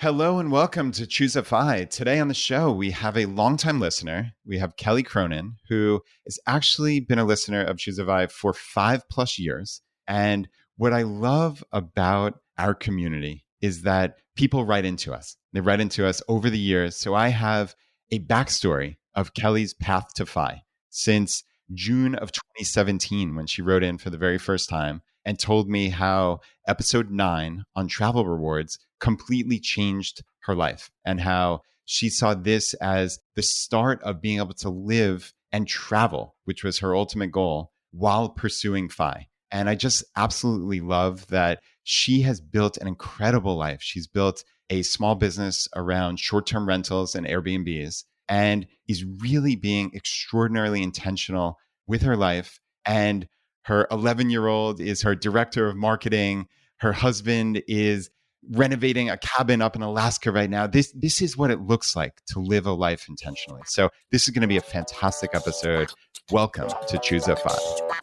Hello and welcome to Choose FI. Today on the show, we have a longtime listener. We have Kelly Cronin, who has actually been a listener of Choose FI for 5+ years. And what I love about our community is that people write into us. They write into us over the years. So I have a backstory of Kelly's path to FI since June of 2017, when she wrote in for the very first time and told me how episode 9 on travel rewards completely changed her life and how she saw this as the start of being able to live and travel, which was her ultimate goal, while pursuing FI. And I just absolutely love that she has built an incredible life. She's built a small business around short-term rentals and Airbnbs and is really being extraordinarily intentional with her life. And her 11-year-old is her director of marketing. Her husband is renovating a cabin up in Alaska right now. This is what it looks like to live a life intentionally. So this is going to be a fantastic episode. Welcome to Choose FI.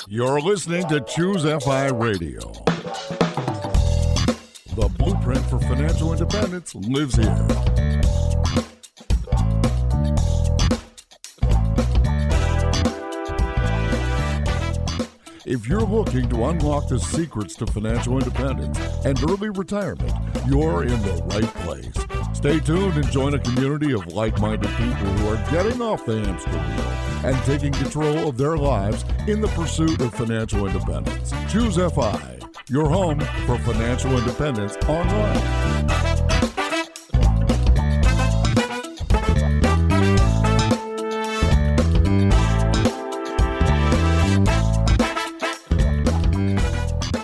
You're listening to Choose FI Radio. The blueprint for financial independence lives here. If you're looking to unlock the secrets to financial independence and early retirement, you're in the right place. Stay tuned and join a community of like-minded people who are getting off the hamster wheel and taking control of their lives in the pursuit of financial independence. Choose FI, your home for financial independence online.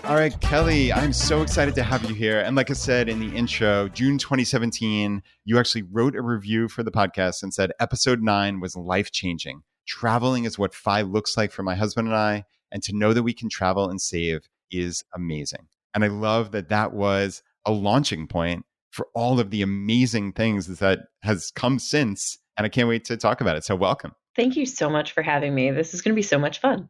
All right, Kelly, I'm so excited to have you here. And like I said in the intro, June 2017, you actually wrote a review for the podcast and said episode 9 was life-changing. Traveling is what FI looks like for my husband and I, and to know that we can travel and save is amazing. And I love that that was a launching point for all of the amazing things that has come since. And I can't wait to talk about it. So welcome. Thank you so much for having me. This is going to be so much fun.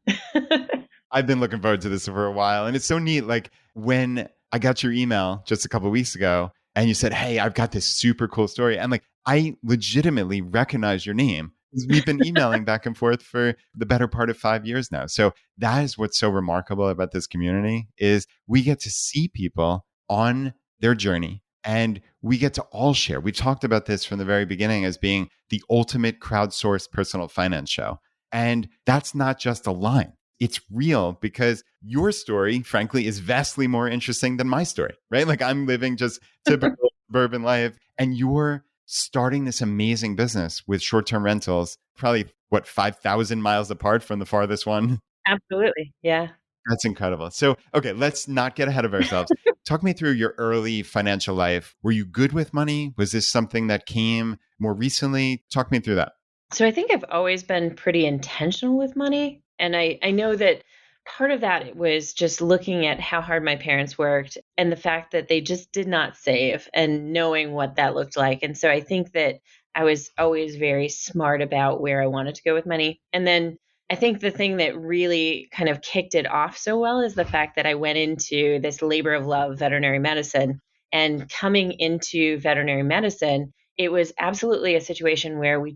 I've been looking forward to this for a while. And it's so neat. Like when I got your email just a couple of weeks ago and you said, hey, I've got this super cool story. And like, I legitimately recognize your name. We've been emailing back and forth for the better part of 5 years now. So that is what's so remarkable about this community is we get to see people on their journey and we get to all share. We talked about this from the very beginning as being the ultimate crowdsourced personal finance show. And that's not just a line. It's real because your story, frankly, is vastly more interesting than my story, right? Like I'm living just typical suburban life and you're starting this amazing business with short-term rentals, probably 5,000 miles apart from the farthest one. Absolutely. Yeah. That's incredible. So, okay, let's not get ahead of ourselves. Talk me through your early financial life. Were you good with money? Was this something that came more recently? Talk me through that. So I think I've always been pretty intentional with money. And I know that part of that was just looking at how hard my parents worked and the fact that they just did not save and knowing what that looked like. And so I think that I was always very smart about where I wanted to go with money. And then I think the thing that really kind of kicked it off so well is the fact that I went into this labor of love, veterinary medicine. And coming into veterinary medicine, it was absolutely a situation where we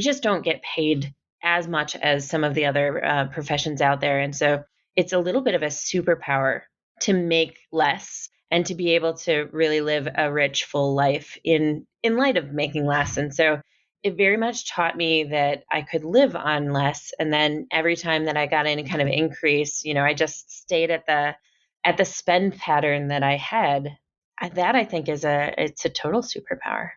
just don't get paid as much as some of the other professions out there. And so it's a little bit of a superpower to make less and to be able to really live a rich, full life in light of making less. And so it very much taught me that I could live on less. And then every time that I got any kind of increase, I just stayed at the spend pattern that I had. That I think it's a total superpower.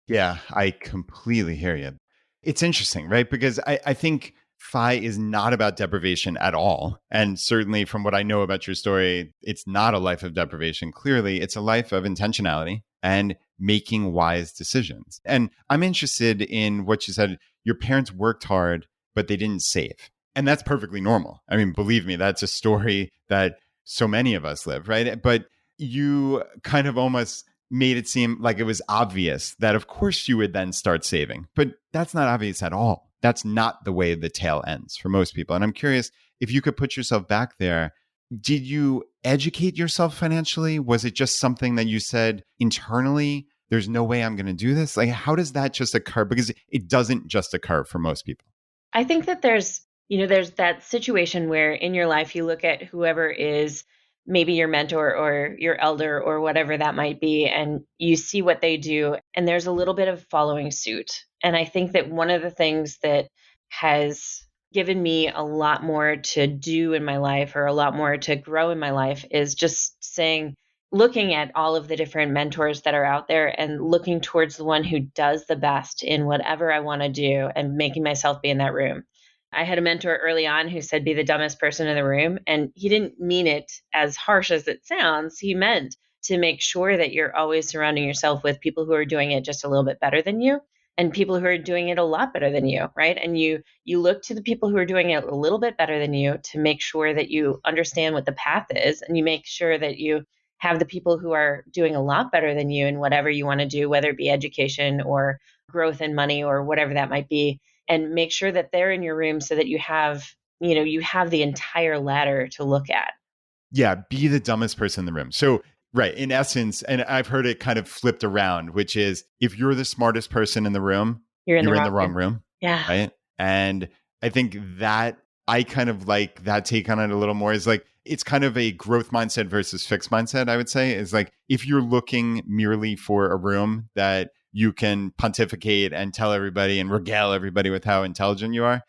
Yeah, I completely hear you. It's interesting, right? Because I think FI is not about deprivation at all. And certainly from what I know about your story, it's not a life of deprivation. Clearly, it's a life of intentionality and making wise decisions. And I'm interested in what you said. Your parents worked hard, but they didn't save. And that's perfectly normal. I mean, believe me, that's a story that so many of us live, right? But you kind of almost made it seem like it was obvious that of course you would then start saving, but that's not obvious at all. That's not the way the tale ends for most people. And I'm curious if you could put yourself back there. Did you educate yourself financially? Was it just something that you said internally there's no way I'm going to do this? Like, how does that just occur? Because it doesn't just occur for most people. I think that there's that situation where in your life you look at whoever is maybe your mentor or your elder or whatever that might be, and you see what they do, and there's a little bit of following suit. And I think that one of the things that has given me a lot more to do in my life or a lot more to grow in my life is just looking at all of the different mentors that are out there and looking towards the one who does the best in whatever I want to do and making myself be in that room. I had a mentor early on who said, be the dumbest person in the room. And he didn't mean it as harsh as it sounds. He meant to make sure that you're always surrounding yourself with people who are doing it just a little bit better than you and people who are doing it a lot better than you, right? And you look to the people who are doing it a little bit better than you to make sure that you understand what the path is, and you make sure that you have the people who are doing a lot better than you in whatever you want to do, whether it be education or growth in money or whatever that might be, and make sure that they're in your room so that you have the entire ladder to look at. Yeah, be the dumbest person in the room. So, right, in essence, and I've heard it kind of flipped around, which is if you're the smartest person in the room, you're in the wrong room. Yeah. Right. And I think that I kind of like that take on it a little more is like, it's kind of a growth mindset versus fixed mindset, I would say, is like if you're looking merely for a room that you can pontificate and tell everybody and regale everybody with how intelligent you are,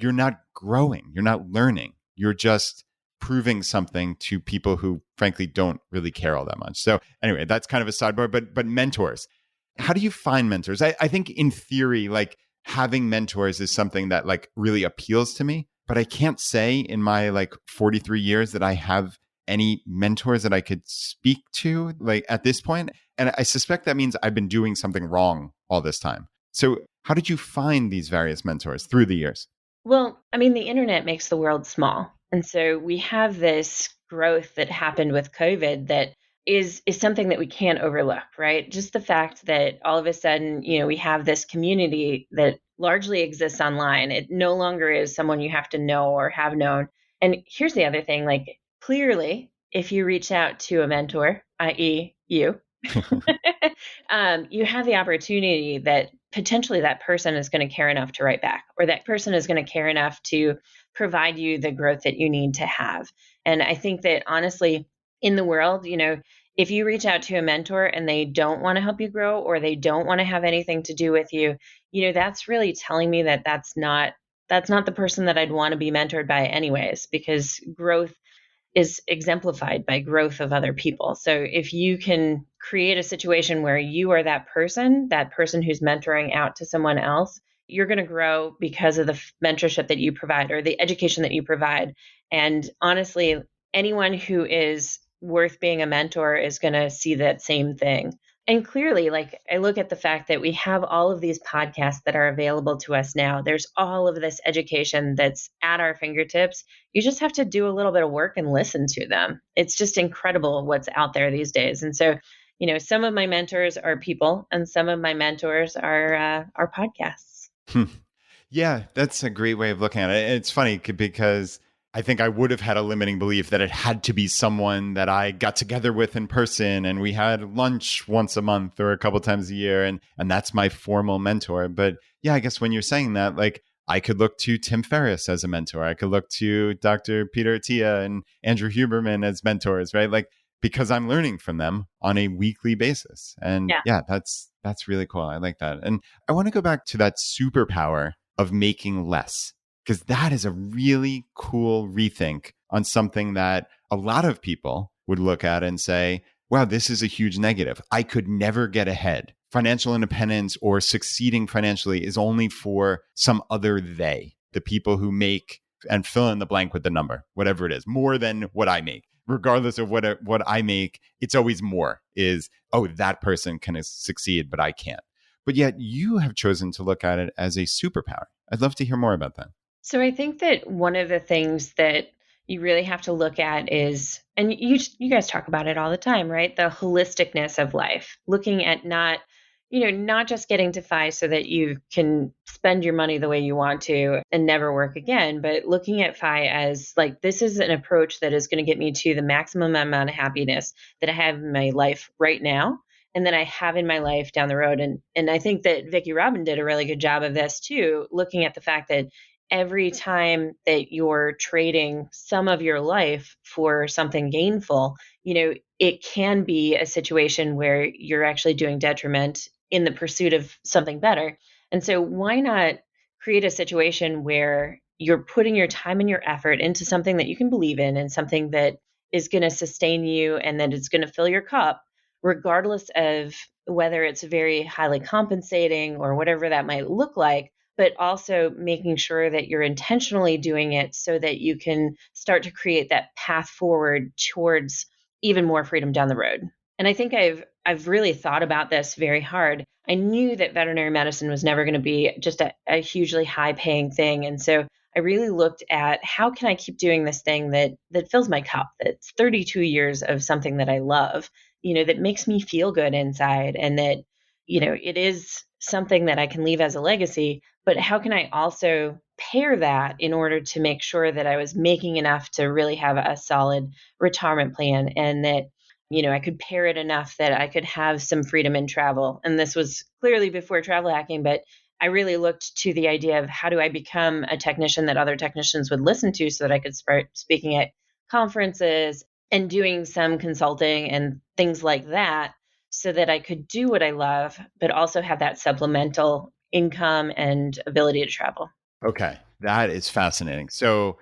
you're not growing, you're not learning, you're just proving something to people who frankly don't really care all that much. So anyway, that's kind of a sidebar, but mentors, how do you find mentors? I think in theory, like having mentors is something that like really appeals to me, but I can't say in my like 43 years that I have any mentors that I could speak to like at this point. And I suspect that means I've been doing something wrong all this time. So how did you find these various mentors through the years? Well, I mean, the internet makes the world small. And so we have this growth that happened with COVID that is something that we can't overlook, right? Just the fact that all of a sudden, we have this community that largely exists online. It no longer is someone you have to know or have known. And here's the other thing, like clearly, if you reach out to a mentor, i.e. you, you have the opportunity that potentially that person is going to care enough to write back, or that person is going to care enough to provide you the growth that you need to have. And I think that honestly, in the world, if you reach out to a mentor and they don't want to help you grow or they don't want to have anything to do with you, that's really telling me that that's not the person that I'd want to be mentored by anyways, because growth is exemplified by growth of other people. So if you can create a situation where you are that person who's mentoring out to someone else, you're going to grow because of the mentorship that you provide or the education that you provide. And honestly, anyone who is worth being a mentor is going to see that same thing. And clearly, like I look at the fact that we have all of these podcasts that are available to us now. There's all of this education that's at our fingertips. You just have to do a little bit of work and listen to them. It's just incredible what's out there these days. And so, some of my mentors are people and some of my mentors are podcasts. Yeah, that's a great way of looking at it. It's funny because I think I would have had a limiting belief that it had to be someone that I got together with in person and we had lunch once a month or a couple times a year. And that's my formal mentor. But yeah, I guess when you're saying that, like I could look to Tim Ferriss as a mentor. I could look to Dr. Peter Attia and Andrew Huberman as mentors, right? Like because I'm learning from them on a weekly basis. And yeah that's really cool. I like that. And I want to go back to that superpower of making less, because that is a really cool rethink on something that a lot of people would look at and say, wow, this is a huge negative. I could never get ahead. Financial independence or succeeding financially is only for some other they, the people who make and fill in the blank with the number, whatever it is, more than what I make. Regardless of what I make, it's always more is, oh, that person can succeed, but I can't. But yet you have chosen to look at it as a superpower. I'd love to hear more about that. So I think that one of the things that you really have to look at is, and you guys talk about it all the time, right? The holisticness of life, looking at not just getting to FI so that you can spend your money the way you want to and never work again, but looking at FI as like, this is an approach that is going to get me to the maximum amount of happiness that I have in my life right now. and that I have in my life down the road. And I think that Vicki Robin did a really good job of this too, looking at the fact that every time that you're trading some of your life for something gainful, it can be a situation where you're actually doing detriment in the pursuit of something better. And so why not create a situation where you're putting your time and your effort into something that you can believe in and something that is going to sustain you and that it's going to fill your cup, regardless of whether it's very highly compensating or whatever that might look like, but also making sure that you're intentionally doing it so that you can start to create that path forward towards even more freedom down the road. And I think I've really thought about this very hard. I knew that veterinary medicine was never going to be just a hugely high paying thing. And so I really looked at how can I keep doing this thing that fills my cup, that's 32 years of something that I love, that makes me feel good inside, and that, it is something that I can leave as a legacy, but how can I also pair that in order to make sure that I was making enough to really have a solid retirement plan, and that I could pair it enough that I could have some freedom in travel. And this was clearly before travel hacking, but I really looked to the idea of how do I become a technician that other technicians would listen to so that I could start speaking at conferences and doing some consulting and things like that so that I could do what I love, but also have that supplemental income and ability to travel. Okay, that is fascinating. So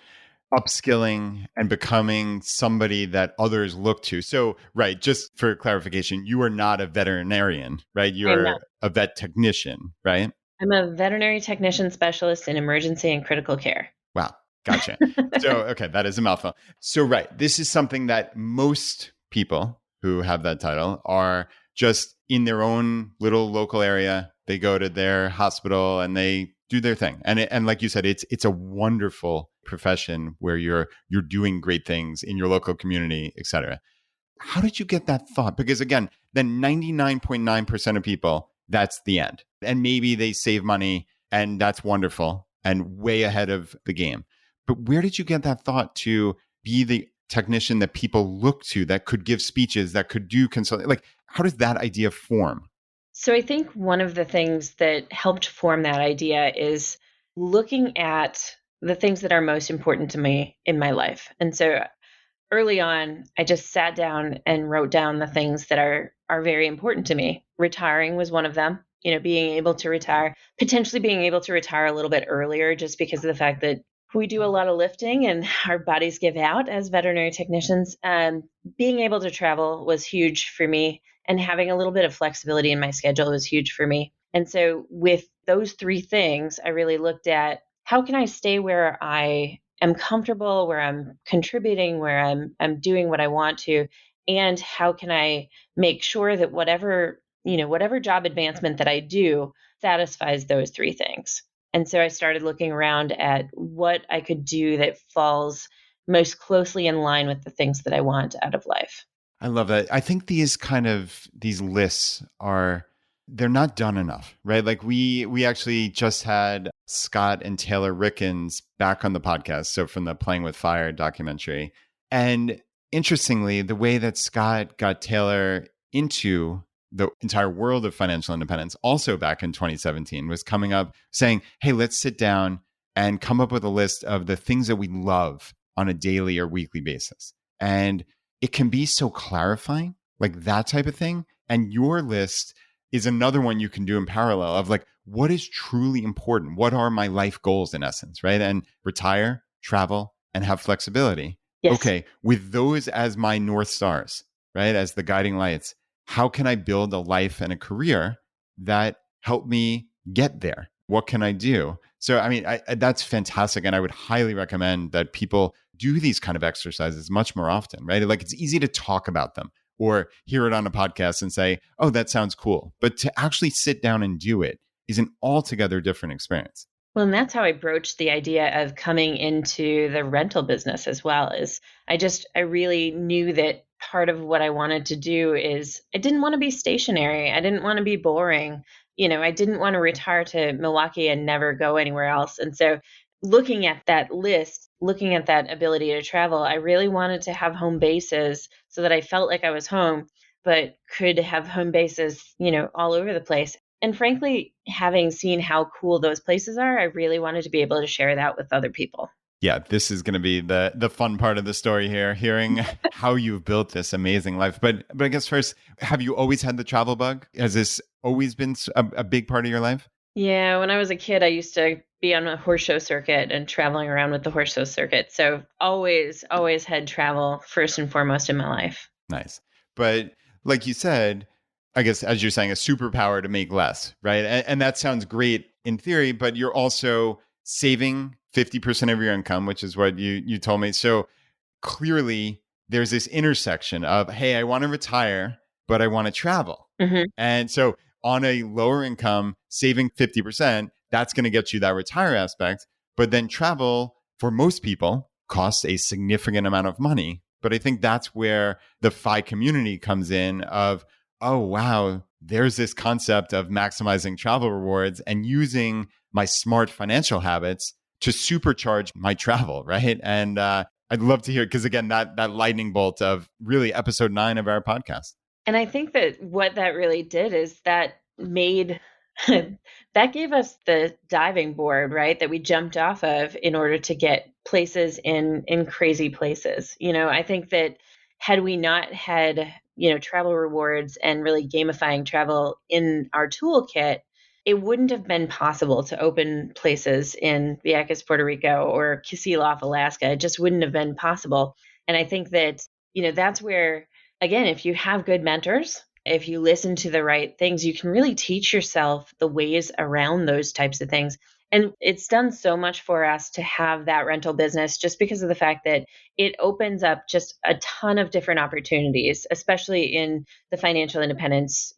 upskilling and becoming somebody that others look to. So, right, just for clarification, you are not a veterinarian, right? I am You're not. a vet technician, right? I'm a veterinary technician specialist in emergency and critical care. Wow, gotcha. So, okay, that is a mouthful. So, right, this is something that most people who have that title are just in their own little local area. They go to their hospital and they do their thing. And like you said, it's a wonderful profession where you're doing great things in your local community, et cetera. How did you get that thought? Because again, then 99.9% of people, that's the end. And maybe they save money and that's wonderful and way ahead of the game. But where did you get that thought to be the technician that people look to, that could give speeches, that could do consulting? Like, how does that idea form? So I think one of the things that helped form that idea is looking at the things that are most important to me in my life. And so early on, I just sat down and wrote down the things that are very important to me. Retiring was one of them. Being able to retire, potentially being able to retire a little bit earlier, just because of the fact that we do a lot of lifting and our bodies give out as veterinary technicians. Being able to travel was huge for me, and having a little bit of flexibility in my schedule was huge for me. And so with those three things, I really looked at how can I stay where I am comfortable, where I'm contributing, where I'm doing what I want to, and how can I make sure that whatever job advancement that I do satisfies those three things. And so I started looking around at what I could do that falls most closely in line with the things that I want out of life. I love that. I think these lists they're not done enough, right? Like we actually just had Scott and Taylor Rickens back on the podcast. So from the Playing with Fire documentary. And interestingly, the way that Scott got Taylor into the entire world of financial independence, also back in 2017, was coming up saying, hey, let's sit down and come up with a list of the things that we love on a daily or weekly basis. And it can be so clarifying, like that type of thing. And your list is another one you can do in parallel of like, what is truly important? What are my life goals in essence, right? And retire, travel, and have flexibility. Yes. Okay, with those as my North Stars, right? As the guiding lights, how can I build a life and a career that help me get there? What can I do? So, I mean, that's fantastic. And I would highly recommend that people do these kind of exercises much more often, right? Like it's easy to talk about them or hear it on a podcast and say, oh, that sounds cool. But to actually sit down and do it is an altogether different experience. Well, and that's how I broached the idea of coming into the rental business as well. Is I really knew that part of what I wanted to do is I didn't want to be stationary. I didn't want to be boring. I didn't want to retire to Milwaukee and never go anywhere else. And so looking at that list, looking at that ability to travel, I really wanted to have home bases so that I felt like I was home, but could have home bases, all over the place. And frankly, having seen how cool those places are, I really wanted to be able to share that with other people. Yeah, this is going to be the fun part of the story here, hearing how you've built this amazing life. But I guess first, have you always had the travel bug? Has this always been a big part of your life? Yeah, when I was a kid, I used to be on a horse show circuit and traveling around with the horse show circuit. So always had travel first and foremost in my life. Nice. But like you said, I guess as you're saying, a superpower to make less, right? And that sounds great in theory, but you're also saving 50% of your income, which is what you told me. So clearly there's this intersection of, hey, I want to retire, but I want to travel. Mm-hmm. And so on a lower income, saving 50%, that's going to get you that retire aspect. But then travel for most people costs a significant amount of money. But I think that's where the FI community comes in of, oh, wow, there's this concept of maximizing travel rewards and using my smart financial habits to supercharge my travel, right? And I'd love to hear, because again, that lightning bolt of really episode 9 of our podcast. And I think that what that really did is that made that gave us the diving board, right? That we jumped off of in order to get places in crazy places. I think that had we not had, travel rewards and really gamifying travel in our toolkit, it wouldn't have been possible to open places in Vieques, Puerto Rico or Kasilof, Alaska. It just wouldn't have been possible. And I think that, that's where, again, if you have good mentors, if you listen to the right things, you can really teach yourself the ways around those types of things. And it's done so much for us to have that rental business just because of the fact that it opens up just a ton of different opportunities, especially in the financial independence,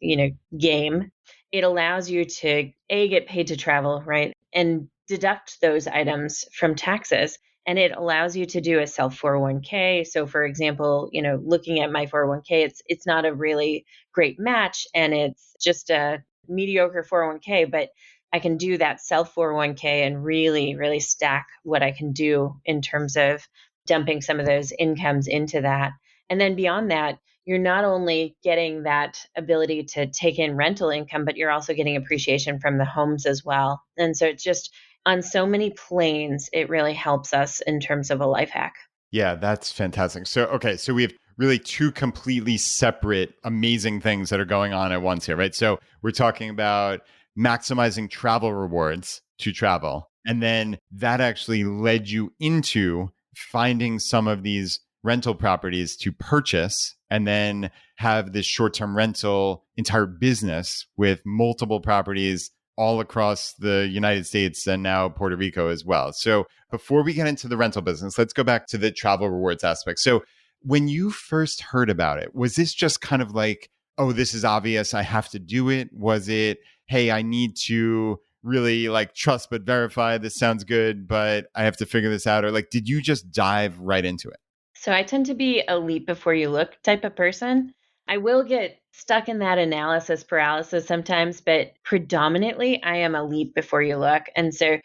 game. It allows you to get paid to travel, right? And deduct those items from taxes. And it allows you to do a self 401k. So for example, looking at my 401k, it's not a really great match and it's just a mediocre 401k, but I can do that self 401k and really, really stack what I can do in terms of dumping some of those incomes into that. And then beyond that, you're not only getting that ability to take in rental income, but you're also getting appreciation from the homes as well. And so it's just on so many planes, it really helps us in terms of a life hack. Yeah, that's fantastic. So, okay, so we have really 2 completely separate, amazing things that are going on at once here, right? So we're talking about maximizing travel rewards to travel. And then that actually led you into finding some of these rental properties to purchase and then have this short-term rental entire business with multiple properties all across the United States and now Puerto Rico as well. So before we get into the rental business, let's go back to the travel rewards aspect. So when you first heard about it, was this just kind of like, oh, this is obvious, I have to do it? Was it, hey, I need to really like trust but verify, this sounds good, but I have to figure this out? Or like, did you just dive right into it? So I tend to be a leap before you look type of person. I will get stuck in that analysis paralysis sometimes, but predominantly I am a leap before you look. And so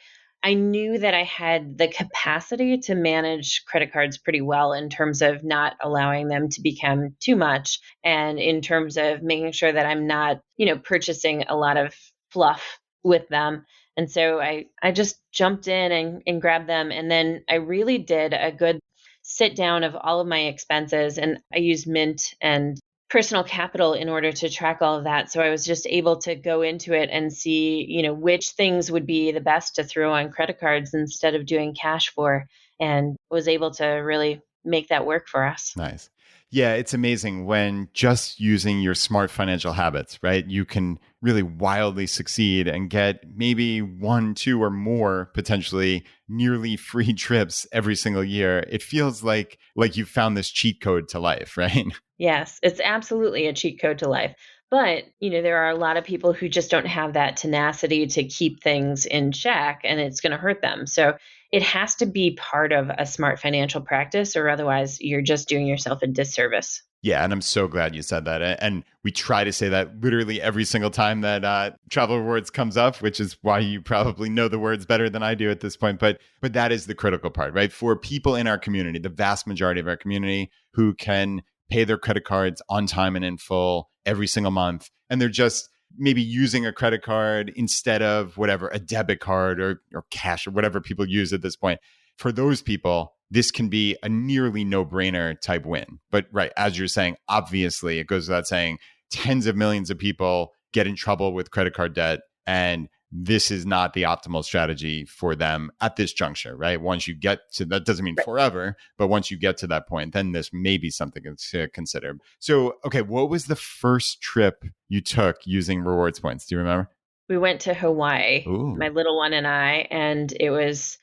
I knew that I had the capacity to manage credit cards pretty well in terms of not allowing them to become too much and in terms of making sure that I'm not, purchasing a lot of fluff with them. And so I just jumped in and grabbed them. And then I really did a good sit down of all of my expenses. And I used Mint and Personal Capital in order to track all of that. So I was just able to go into it and see, which things would be the best to throw on credit cards instead of doing cash for, and was able to really make that work for us. Nice. Yeah, it's amazing when just using your smart financial habits, right? You can really wildly succeed and get maybe 1, 2, or more potentially nearly free trips every single year. It feels like you've found this cheat code to life, right? Yes, it's absolutely a cheat code to life. But, there are a lot of people who just don't have that tenacity to keep things in check, and it's going to hurt them. So it has to be part of a smart financial practice, or otherwise you're just doing yourself a disservice. Yeah, and I'm so glad you said that. And we try to say that literally every single time that travel rewards comes up, which is why you probably know the words better than I do at this point. But that is the critical part, right? For people in our community, the vast majority of our community who can pay their credit cards on time and in full every single month. And they're just maybe using a credit card instead of whatever, a debit card or cash or whatever people use at this point. For those people, this can be a nearly no-brainer type win. But right, as you're saying, obviously, it goes without saying, tens of millions of people get in trouble with credit card debt. And this is not the optimal strategy for them at this juncture, right? Once you get to that, doesn't mean forever, but once you get to that point, then this may be something to consider. So, okay, what was the first trip you took using rewards points? Do you remember? We went to Hawaii, Ooh. my little one and I, and it was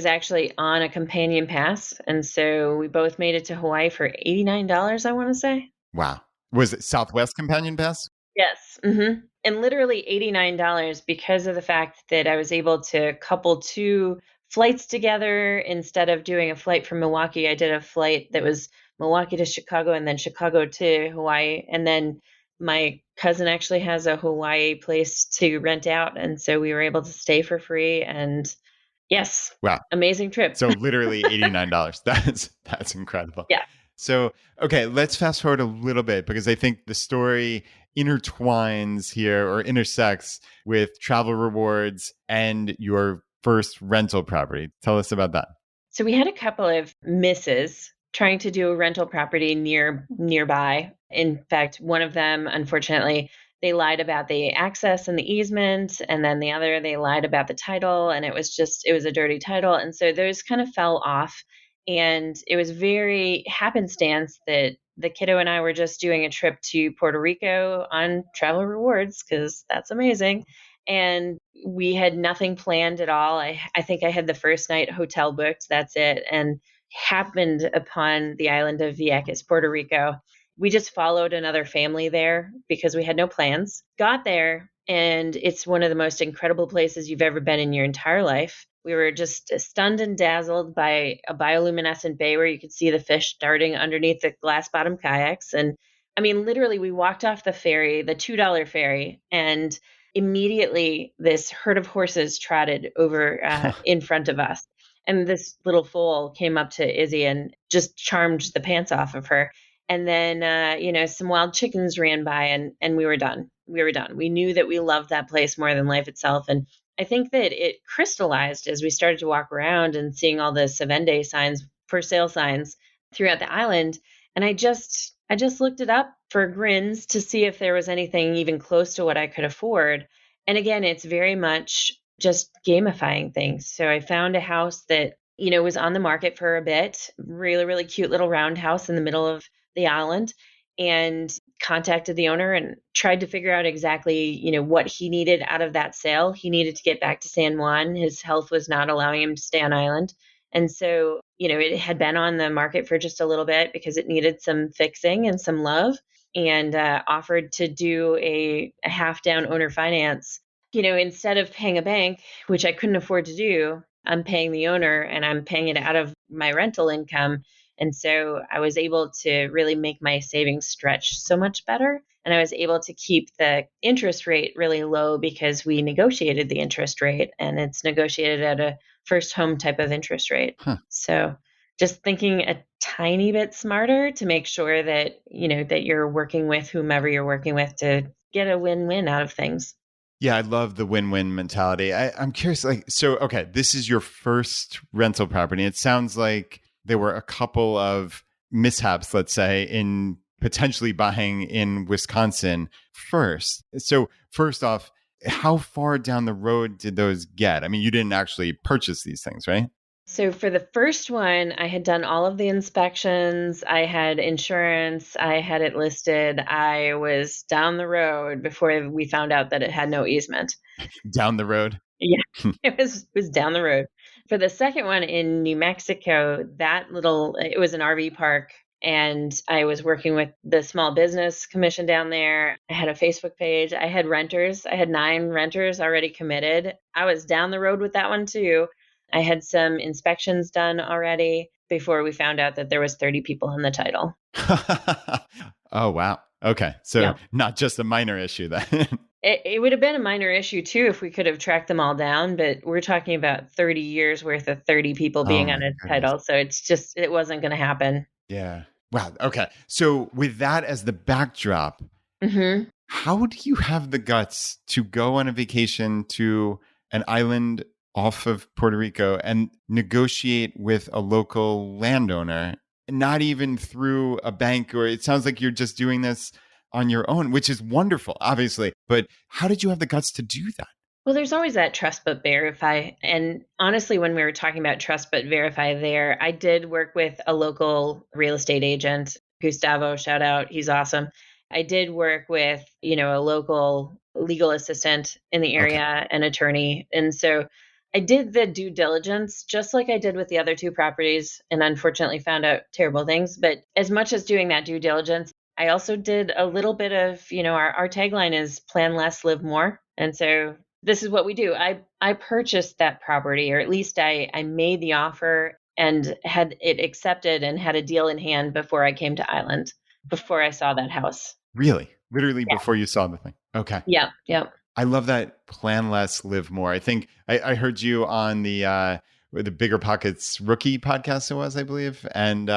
actually on a companion pass. And so we both made it to Hawaii for $89, I want to say. Wow. Was it Southwest Companion Pass? Yes. And literally $89 because of the fact that I was able to couple two flights together. Instead of doing a flight from Milwaukee, I did a flight that was Milwaukee to Chicago and then Chicago to Hawaii. And then my cousin actually has a Hawaii place to rent out. And so we were able to stay for free. And yes, wow, amazing trip. So literally $89. That's incredible. Yeah. So, okay, let's fast forward a little bit because I think the story intertwines here or intersects with travel rewards and your first rental property. Tell us about that. So we had a couple of misses trying to do a rental property nearby. In fact, one of them, unfortunately, they lied about the access and the easement, and then the other, they lied about the title, and it was a dirty title. And so those kind of fell off. And it was very happenstance that the kiddo and I were just doing a trip to Puerto Rico on travel rewards because that's amazing. And we had nothing planned at all. I think I had the first night hotel booked. That's it. And happened upon the island of Vieques, Puerto Rico. We just followed another family there because we had no plans. Got there, and it's one of the most incredible places you've ever been in your entire life. We were just stunned and dazzled by a bioluminescent bay where you could see the fish darting underneath the glass bottom kayaks. And I mean, literally, we walked off the ferry, the $2 ferry, and immediately this herd of horses trotted over in front of us. And this little foal came up to Izzy and just charmed the pants off of her. And then, some wild chickens ran by and we were done. We knew that we loved that place more than life itself. And I think that it crystallized as we started to walk around and seeing all the Savende signs, for sale signs throughout the island. And I just looked it up for grins to see if there was anything even close to what I could afford. And again, it's very much just gamifying things. So I found a house that, was on the market for a bit, really, really cute little round house in the middle of the island, and contacted the owner and tried to figure out exactly, what he needed out of that sale. He needed to get back to San Juan. His health was not allowing him to stay on island. And so, it had been on the market for just a little bit because it needed some fixing and some love, and offered to do a half down owner finance. Instead of paying a bank, which I couldn't afford to do, I'm paying the owner and I'm paying it out of my rental income. And so I was able to really make my savings stretch so much better. And I was able to keep the interest rate really low because we negotiated the interest rate, and it's negotiated at a first home type of interest rate. So just thinking a tiny bit smarter to make sure that, that you're working with whomever you're working with to get a win-win out of things. Yeah, I love the win-win mentality. I'm curious, okay, this is your first rental property. It sounds like there were a couple of mishaps, let's say, in potentially buying in Wisconsin first. So first off, how far down the road did those get? I mean, you didn't actually purchase these things, right? So for the first one, I had done all of the inspections. I had insurance. I had it listed. I was down the road before we found out that it had no easement. Down the road? Yeah, it was down the road. For the second one in New Mexico, it was an RV park, and I was working with the small business commission down there. I had a Facebook page. I had renters. I had 9 renters already committed. I was down the road with that one too. I had some inspections done already before we found out that there was 30 people in the title. Oh, wow. Okay. So Not just a minor issue then. It would have been a minor issue too if we could have tracked them all down, but we're talking about 30 years worth of 30 people being on a title. So it wasn't going to happen. Yeah. Wow. Okay. So with that as the backdrop, Hmm. how do you have the guts to go on a vacation to an island off of Puerto Rico and negotiate with a local landowner, not even through a bank? Or it sounds like you're just doing this on your own, which is wonderful, obviously. But how did you have the guts to do that? Well, there's always that trust but verify. And honestly, when we were talking about trust but verify there, I did work with a local real estate agent, Gustavo, shout out, he's awesome. I did work with, a local legal assistant in the Okay. area, an attorney. And so I did the due diligence just like I did with the other two properties and unfortunately found out terrible things. But as much as doing that due diligence, I also did a little bit of, our tagline is plan less, live more. And so this is what we do. I purchased that property, or at least I made the offer and had it accepted and had a deal in hand before I came to Island, before I saw that house. Really? Literally Yeah. before you saw the thing. Okay. Yeah. Yeah. I love that plan less, live more. I think I heard you on the Bigger Pockets rookie podcast it was, I believe. And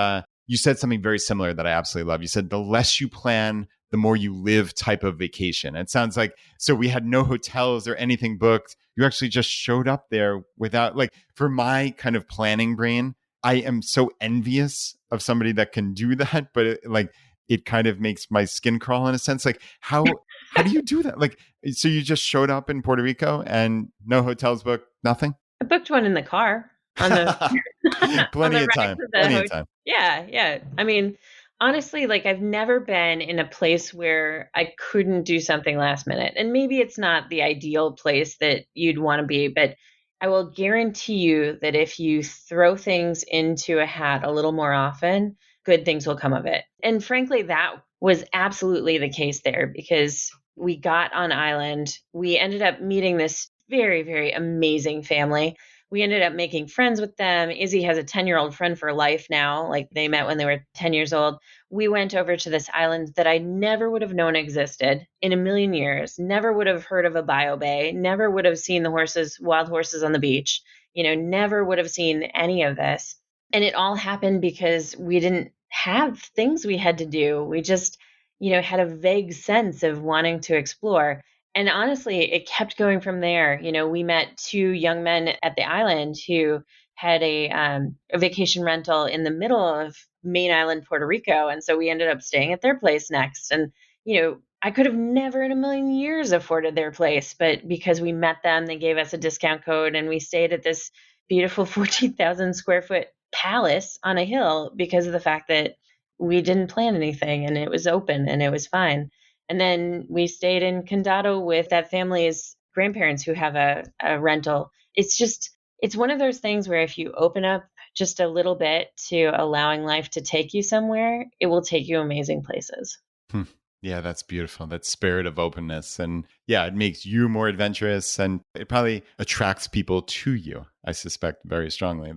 you said something very similar that I absolutely love. You said the less you plan, the more you live type of vacation. It sounds like, so we had no hotels or anything booked. You actually just showed up there without, like, for my kind of planning brain, I am so envious of somebody that can do that. But it kind of makes my skin crawl in a sense. Like, how do you do that? Like, so you just showed up in Puerto Rico and no hotels booked, nothing? I booked one in the car on the on Plenty the of ride time. to the Plenty of hotel. time. Yeah, yeah. I mean, honestly, like I've never been in a place where I couldn't do something last minute. And maybe it's not the ideal place that you'd want to be, but I will guarantee you that if you throw things into a hat a little more often, good things will come of it. And frankly, that was absolutely the case there because we got on island. We ended up meeting this very, very amazing family. We ended up making friends with them. Izzy has a 10-year-old friend for life now. Like they met when they were 10 years old. We went over to this island that I never would have known existed in a million years, never would have heard of a bio bay, never would have seen the horses, wild horses on the beach, never would have seen any of this. And it all happened because we didn't have things we had to do. We just, had a vague sense of wanting to explore. And honestly, it kept going from there. We met two young men at the island who had a vacation rental in the middle of main island, Puerto Rico. And so we ended up staying at their place next. And, I could have never in a million years afforded their place, but because we met them, they gave us a discount code and we stayed at this beautiful 14,000 square foot palace on a hill because of the fact that we didn't plan anything and it was open and it was fine. And then we stayed in Condado with that family's grandparents who have a rental. It's one of those things where if you open up just a little bit to allowing life to take you somewhere, it will take you amazing places. Hmm. Yeah, that's beautiful. That spirit of openness. And yeah, it makes you more adventurous and it probably attracts people to you, I suspect, very strongly.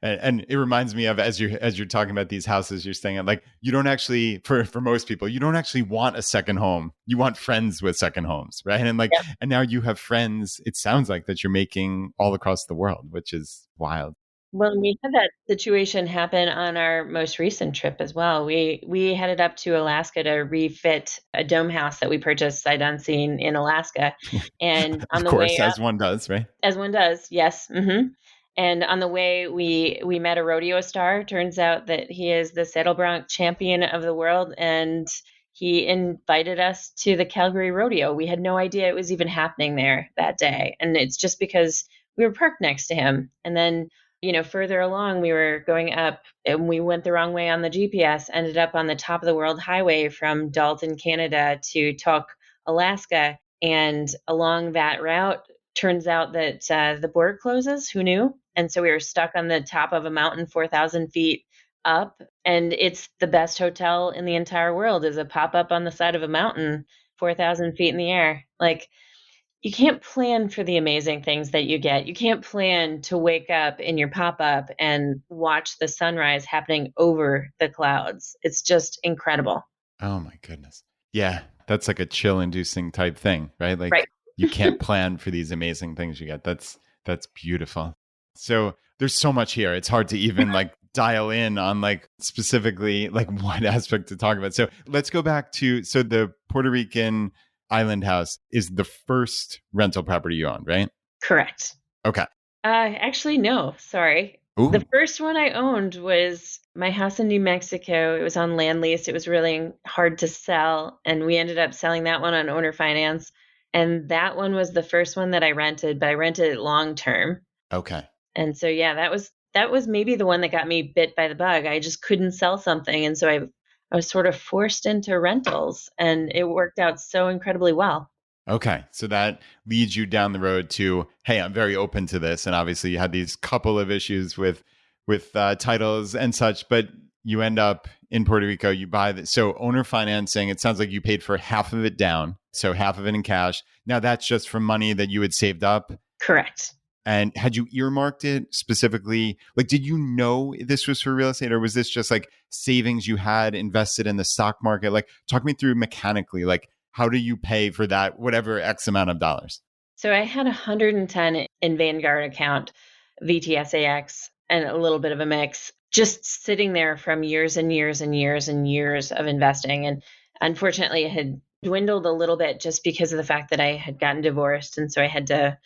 And it reminds me of as you're talking about these houses you're staying at, like you don't actually, for most people, you don't actually want a second home. You want friends with second homes, right? And Yep. and now you have friends, it sounds like, that you're making all across the world, which is wild. Well, we had that situation happen on our most recent trip as well. We headed up to Alaska to refit a dome house that we purchased sight unseen in Alaska. And on Of the course, way up, as one does, right? as one does, yes. And on the way, we met a rodeo star. Turns out that he is the saddle bronc champion of the world, and he invited us to the Calgary Rodeo. We had no idea it was even happening there that day, and it's just because we were parked next to him. And then, further along, we were going up, and we went the wrong way on the GPS. Ended up on the top of the world highway from Dalton, Canada, to Tok, Alaska, and along that route turns out that the border closes. Who knew? And so we were stuck on the top of a mountain 4,000 feet up. And it's the best hotel in the entire world is a pop up on the side of a mountain 4,000 feet in the air. Like, you can't plan for the amazing things that you get. You can't plan to wake up in your pop up and watch the sunrise happening over the clouds. It's just incredible. Oh my goodness. Yeah, that's like a chill inducing type thing, right? Like Right. you can't plan for these amazing things you get. That's beautiful. So there's so much here. It's hard to even like dial in on like specifically like what aspect to talk about. So let's go back to, so the Puerto Rican island house is the first rental property you owned, right? Correct. Okay. Actually, no, sorry. The Ooh. first one I owned was my house in New Mexico. It was on land lease. It was really hard to sell, and we ended up selling that one on owner finance. And that one was the first one that I rented, but I rented it long term. Okay. And so yeah, that was maybe the one that got me bit by the bug. I just couldn't sell something, and so I was sort of forced into rentals, and it worked out so incredibly well. Okay. So that leads you down the road to, hey, I'm very open to this. And obviously you had these couple of issues with titles and such, but you end up in Puerto Rico, you buy the, so owner financing, it sounds like you paid for half of it down. So half of it in cash. Now that's just from money that you had saved up. Correct. And had you earmarked it specifically? Like, did you know this was for real estate, or was this just like savings you had invested in the stock market? Like, talk me through mechanically, like, how do you pay for that, whatever X amount of dollars? So I had 110 in Vanguard account, VTSAX, and a little bit of a mix, just sitting there from years and years and years and years of investing. And unfortunately, it had dwindled a little bit just because of the fact that I had gotten divorced, and so I had to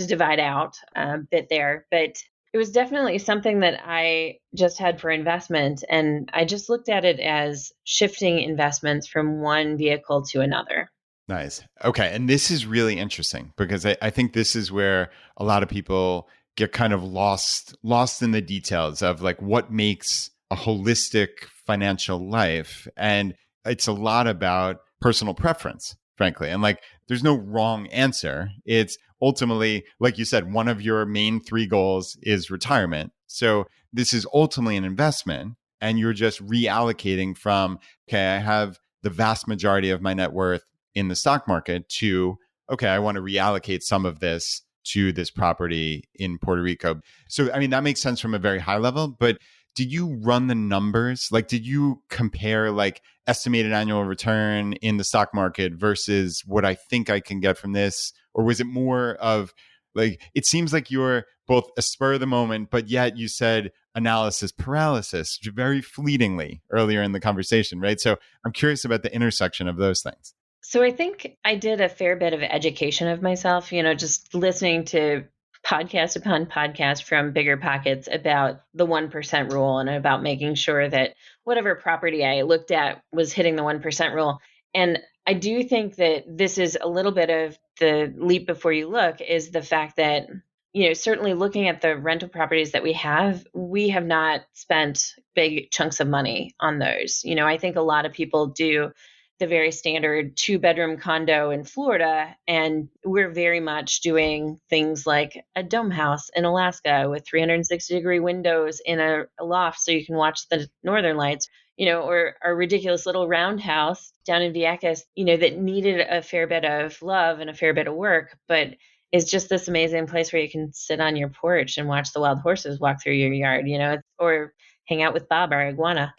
divide out a bit there. But it was definitely something that I just had for investment. And I just looked at it as shifting investments from one vehicle to another. Nice. Okay. And this is really interesting because I think this is where a lot of people get kind of lost in the details of like what makes a holistic financial life. And it's a lot about personal preference, frankly. And like there's no wrong answer. It's ultimately, like you said, one of your main three goals is retirement. So this is ultimately an investment, and you're just reallocating from, okay, I have the vast majority of my net worth in the stock market to, okay, I want to reallocate some of this to this property in Puerto Rico. So, I mean, that makes sense from a very high level, but did you run the numbers? Like, did you compare like estimated annual return in the stock market versus what I think I can get from this? Or was it more of like, it seems like you're both a spur of the moment, but yet you said analysis paralysis very fleetingly earlier in the conversation, right? So I'm curious about the intersection of those things. So I think I did a fair bit of education of myself, just listening to podcast upon podcast from bigger pockets about the 1% rule and about making sure that whatever property I looked at was hitting the 1% rule. And I do think that this is a little bit of the leap before you look, is the fact that, certainly looking at the rental properties that we have not spent big chunks of money on those. I think a lot of people do the very standard 2-bedroom condo in Florida, and we're very much doing things like a dome house in Alaska with 360-degree windows in a loft so you can watch the northern lights, or a ridiculous little roundhouse down in Vieques, that needed a fair bit of love and a fair bit of work, but is just this amazing place where you can sit on your porch and watch the wild horses walk through your yard, or hang out with Bob, our iguana.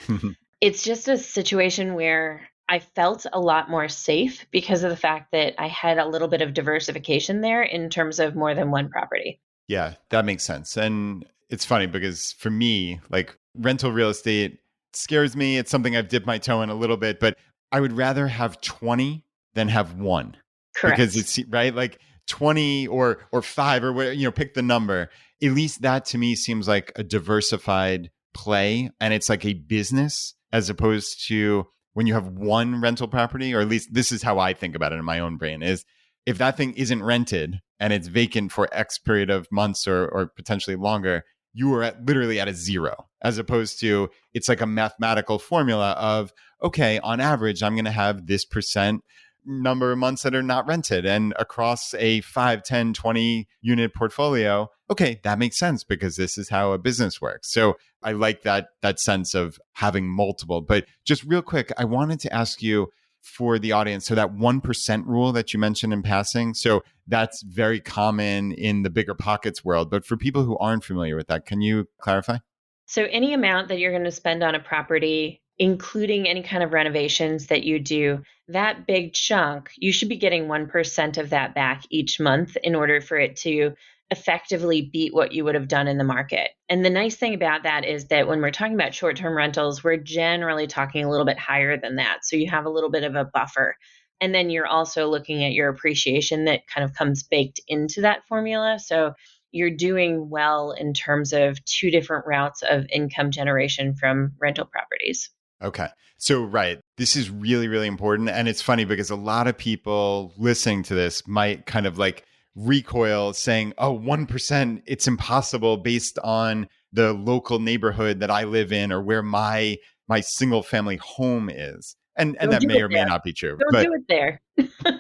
It's just a situation where I felt a lot more safe because of the fact that I had a little bit of diversification there in terms of more than one property. Yeah, that makes sense. And it's funny because for me, like rental real estate scares me. It's something I've dipped my toe in a little bit, but I would rather have 20 than have one. Correct. Because it's right, like 20 or 5 or whatever, pick the number. At least that to me seems like a diversified play, and it's like a business as opposed to when you have one rental property, or at least this is how I think about it in my own brain, is if that thing isn't rented and it's vacant for X period of months or potentially longer, you are literally at a zero, as opposed to it's like a mathematical formula of, okay, on average, I'm going to have this percent number of months that are not rented, and across a 5, 10, 20 unit portfolio, okay, that makes sense because this is how a business works. So I like that sense of having multiple. But just real quick, I wanted to ask you for the audience, so that 1% rule that you mentioned in passing, so that's very common in the bigger pockets world, but for people who aren't familiar with that, can you clarify? So any amount that you're going to spend on a property, including any kind of renovations that you do, that big chunk, you should be getting 1% of that back each month in order for it to effectively beat what you would have done in the market. And the nice thing about that is that when we're talking about short-term rentals, we're generally talking a little bit higher than that. So you have a little bit of a buffer. And then you're also looking at your appreciation that kind of comes baked into that formula. So you're doing well in terms of two different routes of income generation from rental properties. Okay. So, right. This is really, really important. And it's funny because a lot of people listening to this might kind of like recoil saying, oh, 1%, it's impossible based on the local neighborhood that I live in or where my single family home is. And Don't that do may it or may there. not be true. Don't But do it there.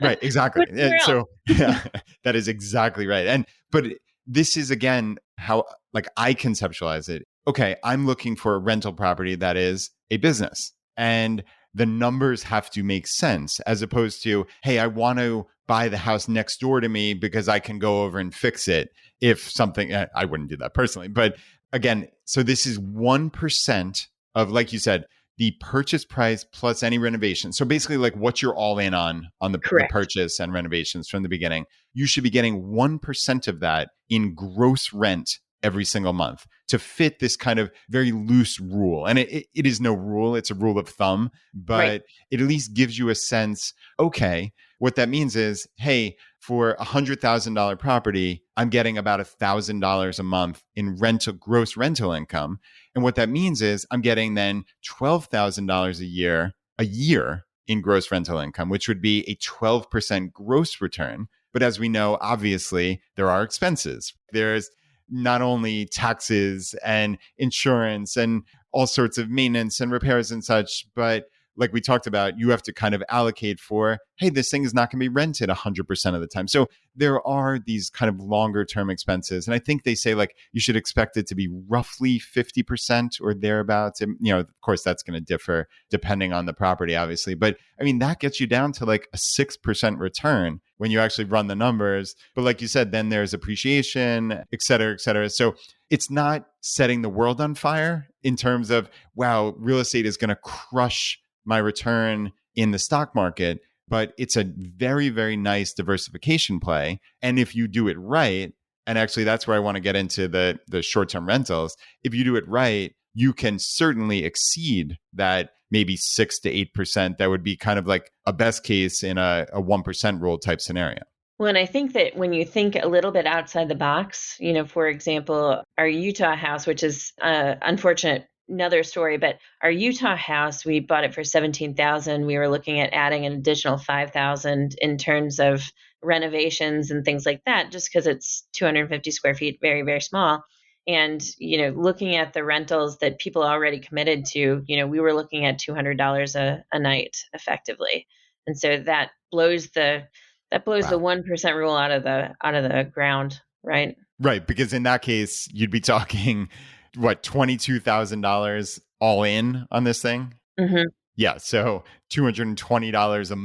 right, exactly. Put it somewhere else. So yeah, that is exactly right. But this is again how like I conceptualize it. Okay, I'm looking for a rental property that is a business, and the numbers have to make sense as opposed to, hey, I want to buy the house next door to me because I can go over and fix it if something. I wouldn't do that personally, but again, so this is 1% of, like you said, the purchase price plus any renovation. So basically like what you're all in on the Correct. purchase and renovations from the beginning. You should be getting 1% of that in gross rent every single month to fit this kind of very loose rule. And it is no rule, it's a rule of thumb, but Right. it at least gives you a sense, okay, what that means is, hey, for $100,000 property, I'm getting about $1,000 a month in gross rental income. And what that means is I'm getting then $12,000 a year in gross rental income, which would be a 12% gross return. But as we know, obviously, there are expenses. There's not only taxes and insurance and all sorts of maintenance and repairs and such, but like we talked about, you have to kind of allocate for, hey, this thing is not going to be rented 100% of the time. So there are these kind of longer term expenses. And I think they say like you should expect it to be roughly 50% or thereabouts. And, of course, that's going to differ depending on the property, obviously. But I mean, that gets you down to like a 6% return when you actually run the numbers. But like you said, then there's appreciation, et cetera, et cetera. So it's not setting the world on fire in terms of, wow, real estate is going to crush my return in the stock market, but it's a very, very nice diversification play. And if you do it right, and actually that's where I want to get into the short-term rentals, if you do it right, you can certainly exceed that maybe 6 to 8%. That would be kind of like a best case in a 1% rule type scenario. Well, and I think that when you think a little bit outside the box, for example, our Utah house, which is unfortunate, another story, but our Utah house, we bought it for $17,000. We were looking at adding an additional $5,000 in terms of renovations and things like that, just because it's 250 square feet, very, very small. And, looking at the rentals that people already committed to, we were looking at $200 a night effectively. And so that blows the Wow. 1% rule out of the ground, right? Right, because in that case, you'd be talking what, $22,000 all in on this thing? Mm-hmm. Yeah, so $220 a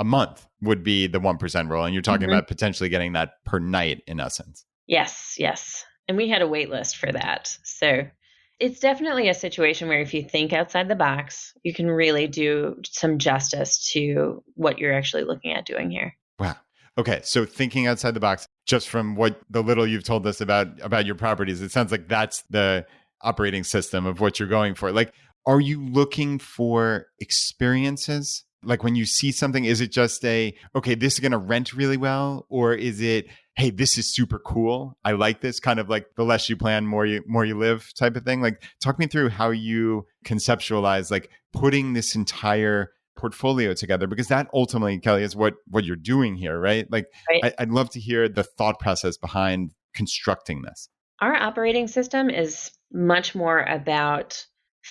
month would be the 1% rule, and you're talking about potentially getting that per night in essence. Yes, and we had a wait list for that. So it's definitely a situation where if you think outside the box, you can really do some justice to what you're actually looking at doing here. Wow. Okay, so thinking outside the box, just from what the little you've told us about your properties, it sounds like that's the operating system of what you're going for. Like, are you looking for experiences? Like when you see something, is it just okay, this is going to rent really well? Or is it, hey, this is super cool, I like this, kind of like the less you plan, more you live type of thing? Like, talk me through how you conceptualize like putting this entire portfolio together, because that ultimately, Kelly, is what you're doing here, right? Like, Right. I'd love to hear the thought process behind constructing this. Our operating system is much more about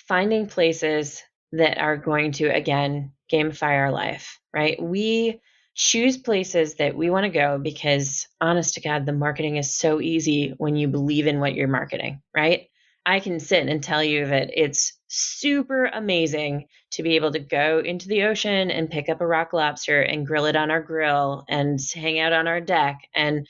finding places that are going to, again, gamify our life, right? We choose places that we want to go because, honest to God, the marketing is so easy when you believe in what you're marketing, right? I can sit and tell you that it's super amazing to be able to go into the ocean and pick up a rock lobster and grill it on our grill and hang out on our deck and,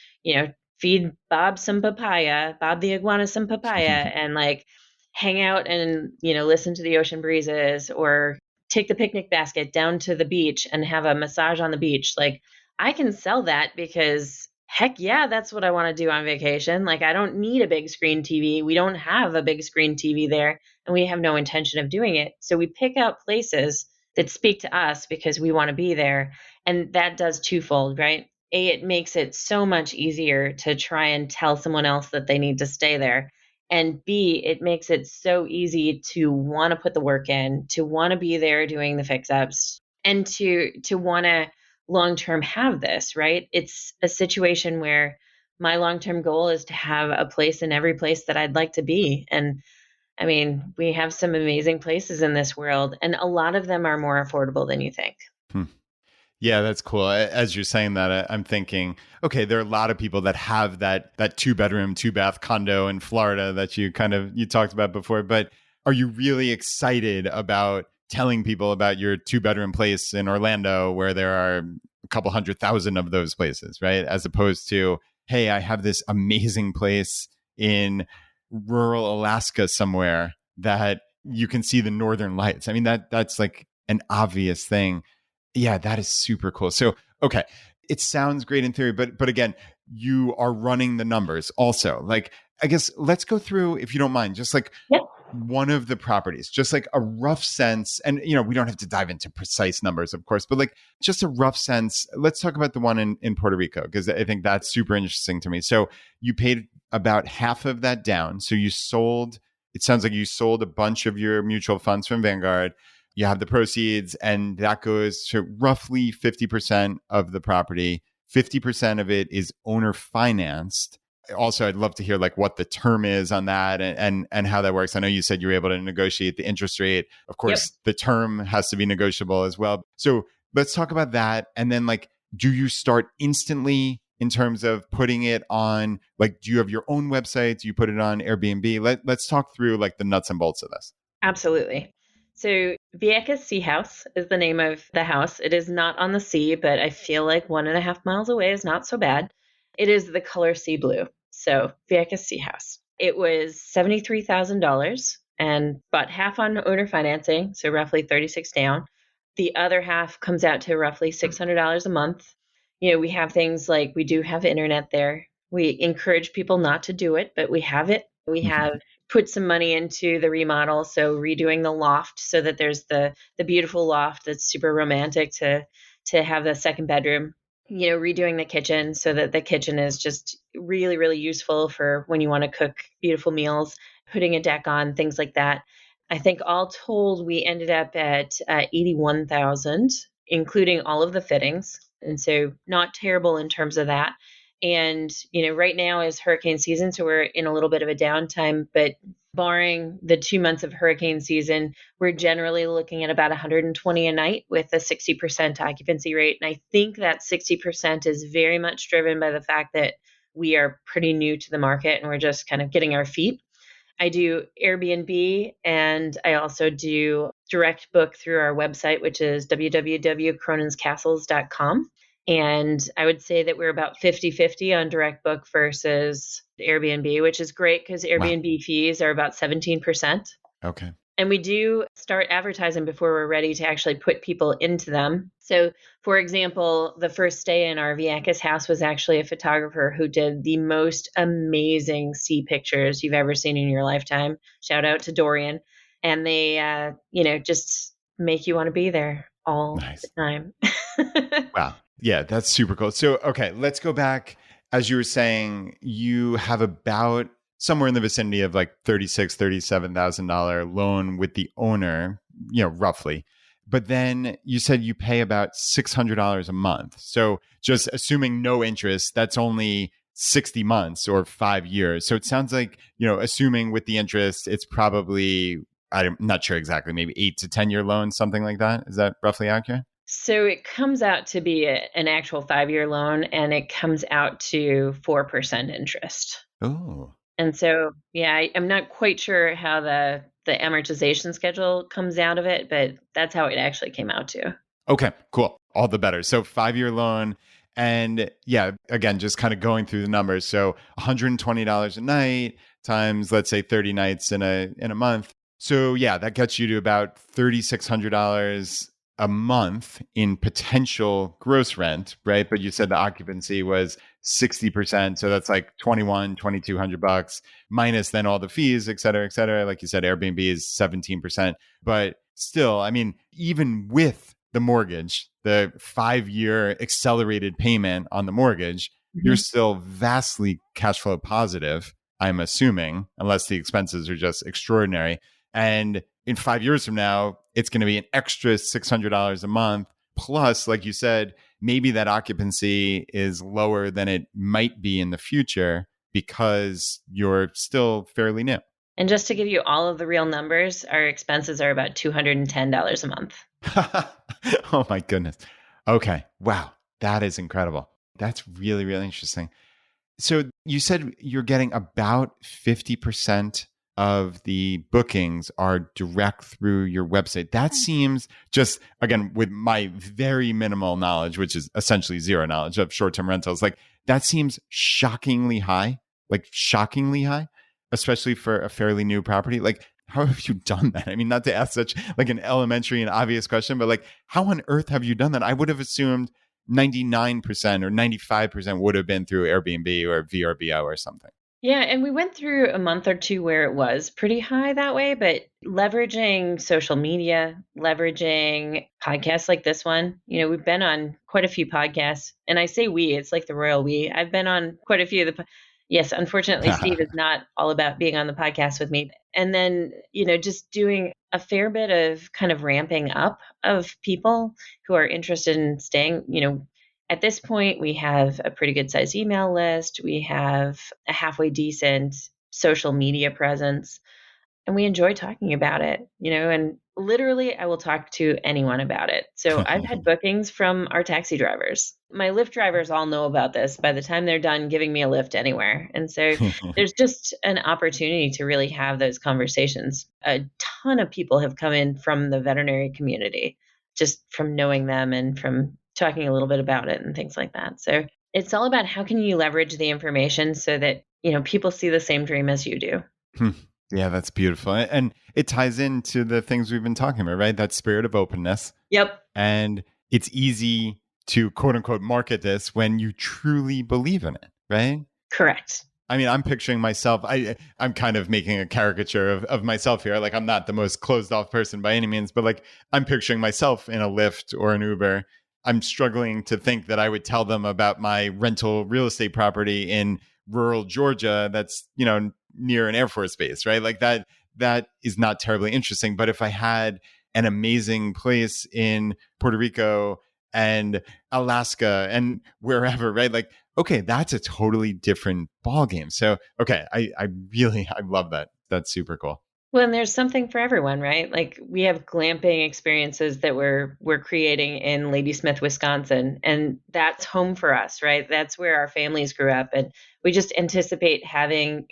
feed Bob the iguana some papaya and like hang out and, listen to the ocean breezes, or take the picnic basket down to the beach and have a massage on the beach. Like, I can sell that because heck yeah, that's what I want to do on vacation. Like, I don't need a big screen TV. We don't have a big screen TV there, and we have no intention of doing it. So we pick out places that speak to us because we want to be there. And that does twofold, right? A, it makes it so much easier to try and tell someone else that they need to stay there. And B, it makes it so easy to want to put the work in, to want to be there doing the fix ups, and to want to long term have this, right? It's a situation where my long term goal is to have a place in every place that I'd like to be. And I mean, we have some amazing places in this world, and a lot of them are more affordable than you think. Hmm. Yeah, that's cool. As you're saying that, I'm thinking, okay, there are a lot of people that have that 2-bedroom, 2-bath condo in Florida that you talked about before. But are you really excited about telling people about your 2-bedroom place in Orlando where there are a couple 100,000 of those places, right? As opposed to, hey, I have this amazing place in rural Alaska somewhere that you can see the northern lights. I mean, that's like an obvious thing. Yeah, that is super cool. So, okay, it sounds great in theory, but again, you are running the numbers also. Like, I guess let's go through, if you don't mind, just like Yep. one of the properties, just like a rough sense. And, we don't have to dive into precise numbers, of course, but like just a rough sense. Let's talk about the one in Puerto Rico, because I think that's super interesting to me. So you paid about half of that down. So it sounds like you sold a bunch of your mutual funds from Vanguard. You have the proceeds, and that goes to roughly 50% of the property. 50% of it is owner financed. Also, I'd love to hear like what the term is on that and how that works. I know you said you were able to negotiate the interest rate. Of course, Yep. The term has to be negotiable as well. So let's talk about that. And then like, do you start instantly in terms of putting it on, like, do you have your own website? Do you put it on Airbnb? Let's talk through like the nuts and bolts of this. Absolutely. So Vieques Sea House is the name of the house. It is not on the sea, but I feel like 1.5 miles away is not so bad. It is the color sea blue. So Vieques Sea House. It was $73,000 and about half on owner financing, so roughly 36 down. The other half comes out to roughly $600 a month. We have things like we do have internet there. We encourage people not to do it, but we have it. We have put some money into the remodel, so redoing the loft so that there's the beautiful loft that's super romantic to have the second bedroom. Redoing the kitchen so that the kitchen is just really, really useful for when you want to cook beautiful meals, putting a deck on, things like that. I think all told, we ended up at 81,000, including all of the fittings. And so not terrible in terms of that. And, right now is hurricane season, so we're in a little bit of a downtime, but barring the 2 months of hurricane season, we're generally looking at about 120 a night with a 60% occupancy rate. And I think that 60% is very much driven by the fact that we are pretty new to the market and we're just kind of getting our feet. I do Airbnb, and I also do direct book through our website, which is www.croninscastles.com. And I would say that we're about 50-50 on direct book versus Airbnb, which is great because Wow. Airbnb fees are about 17%. Okay. And we do start advertising before we're ready to actually put people into them. So, for example, the first stay in our Vieques house was actually a photographer who did the most amazing sea pictures you've ever seen in your lifetime. Shout out to Dorian. And they, just make you want to be there all Nice. the time. Wow. Yeah, that's super cool. So, okay, let's go back. As you were saying, you have about somewhere in the vicinity of like $36,000, $37,000 loan with the owner, roughly. But then you said you pay about $600 a month. So just assuming no interest, that's only 60 months or 5 years. So it sounds like, assuming with the interest, it's probably, I'm not sure exactly, maybe 8 to 10 year loan, something like that. Is that roughly accurate? So it comes out to be an actual 5-year loan, and it comes out to 4% interest. Oh. And so, yeah, I'm not quite sure how the amortization schedule comes out of it, but that's how it actually came out to. Okay, cool. All the better. So 5-year loan. And yeah, again, just kind of going through the numbers. So $120 a night times, let's say 30 nights in a month. So yeah, that gets you to about $3,600 a month in potential gross rent, right? But you said the occupancy was 60%. So that's like 2200 bucks minus then all the fees, et cetera, et cetera. Like you said, Airbnb is 17%. But still, I mean, even with the mortgage, the 5-year accelerated payment on the mortgage, you're still vastly cash flow positive, I'm assuming, unless the expenses are just extraordinary. And in 5 years from now, it's going to be an extra $600 a month. Plus, like you said, maybe that occupancy is lower than it might be in the future because you're still fairly new. And just to give you all of the real numbers, our expenses are about $210 a month. Oh my goodness. Okay. Wow. That is incredible. That's really, really interesting. So you said you're getting about 50% of the bookings are direct through your website. That seems, just again, with my very minimal knowledge, which is essentially zero knowledge of short-term rentals, like that seems shockingly high, especially for a fairly new property. Like, how have you done that? I mean, not to ask such like an elementary and obvious question, but like, how on earth have you done that? I would have assumed 99% or 95% would have been through Airbnb or VRBO or something. Yeah, and we went through a month or two where it was pretty high that way, but leveraging social media, leveraging podcasts like this one, we've been on quite a few podcasts, and I say we, it's like the royal we. I've been on quite a few of the yes, unfortunately, Steve is not all about being on the podcast with me. And then, just doing a fair bit of kind of ramping up of people who are interested in staying. At this point, we have a pretty good sized email list. We have a halfway decent social media presence, and we enjoy talking about it, and literally I will talk to anyone about it. So I've had bookings from our taxi drivers. My Lyft drivers all know about this by the time they're done giving me a lift anywhere. And so there's just an opportunity to really have those conversations. A ton of people have come in from the veterinary community, just from knowing them and from talking a little bit about it and things like that. So it's all about how can you leverage the information so that, people see the same dream as you do. Yeah, that's beautiful. And it ties into the things we've been talking about, right? That spirit of openness. Yep. And it's easy to quote unquote market this when you truly believe in it, right? Correct. I mean, I'm picturing myself, I'm kind of making a caricature of myself here. Like, I'm not the most closed off person by any means, but like, I'm picturing myself in a Lyft or an Uber. I'm struggling to think that I would tell them about my rental real estate property in rural Georgia that's, near an Air Force base, right? Like that is not terribly interesting. But if I had an amazing place in Puerto Rico and Alaska and wherever, right? Like, okay, that's a totally different ballgame. So, okay, I love that. That's super cool. Well, and there's something for everyone, right? Like we have glamping experiences that we're creating in Ladysmith, Wisconsin, and that's home for us, right? That's where our families grew up, and we just anticipate having,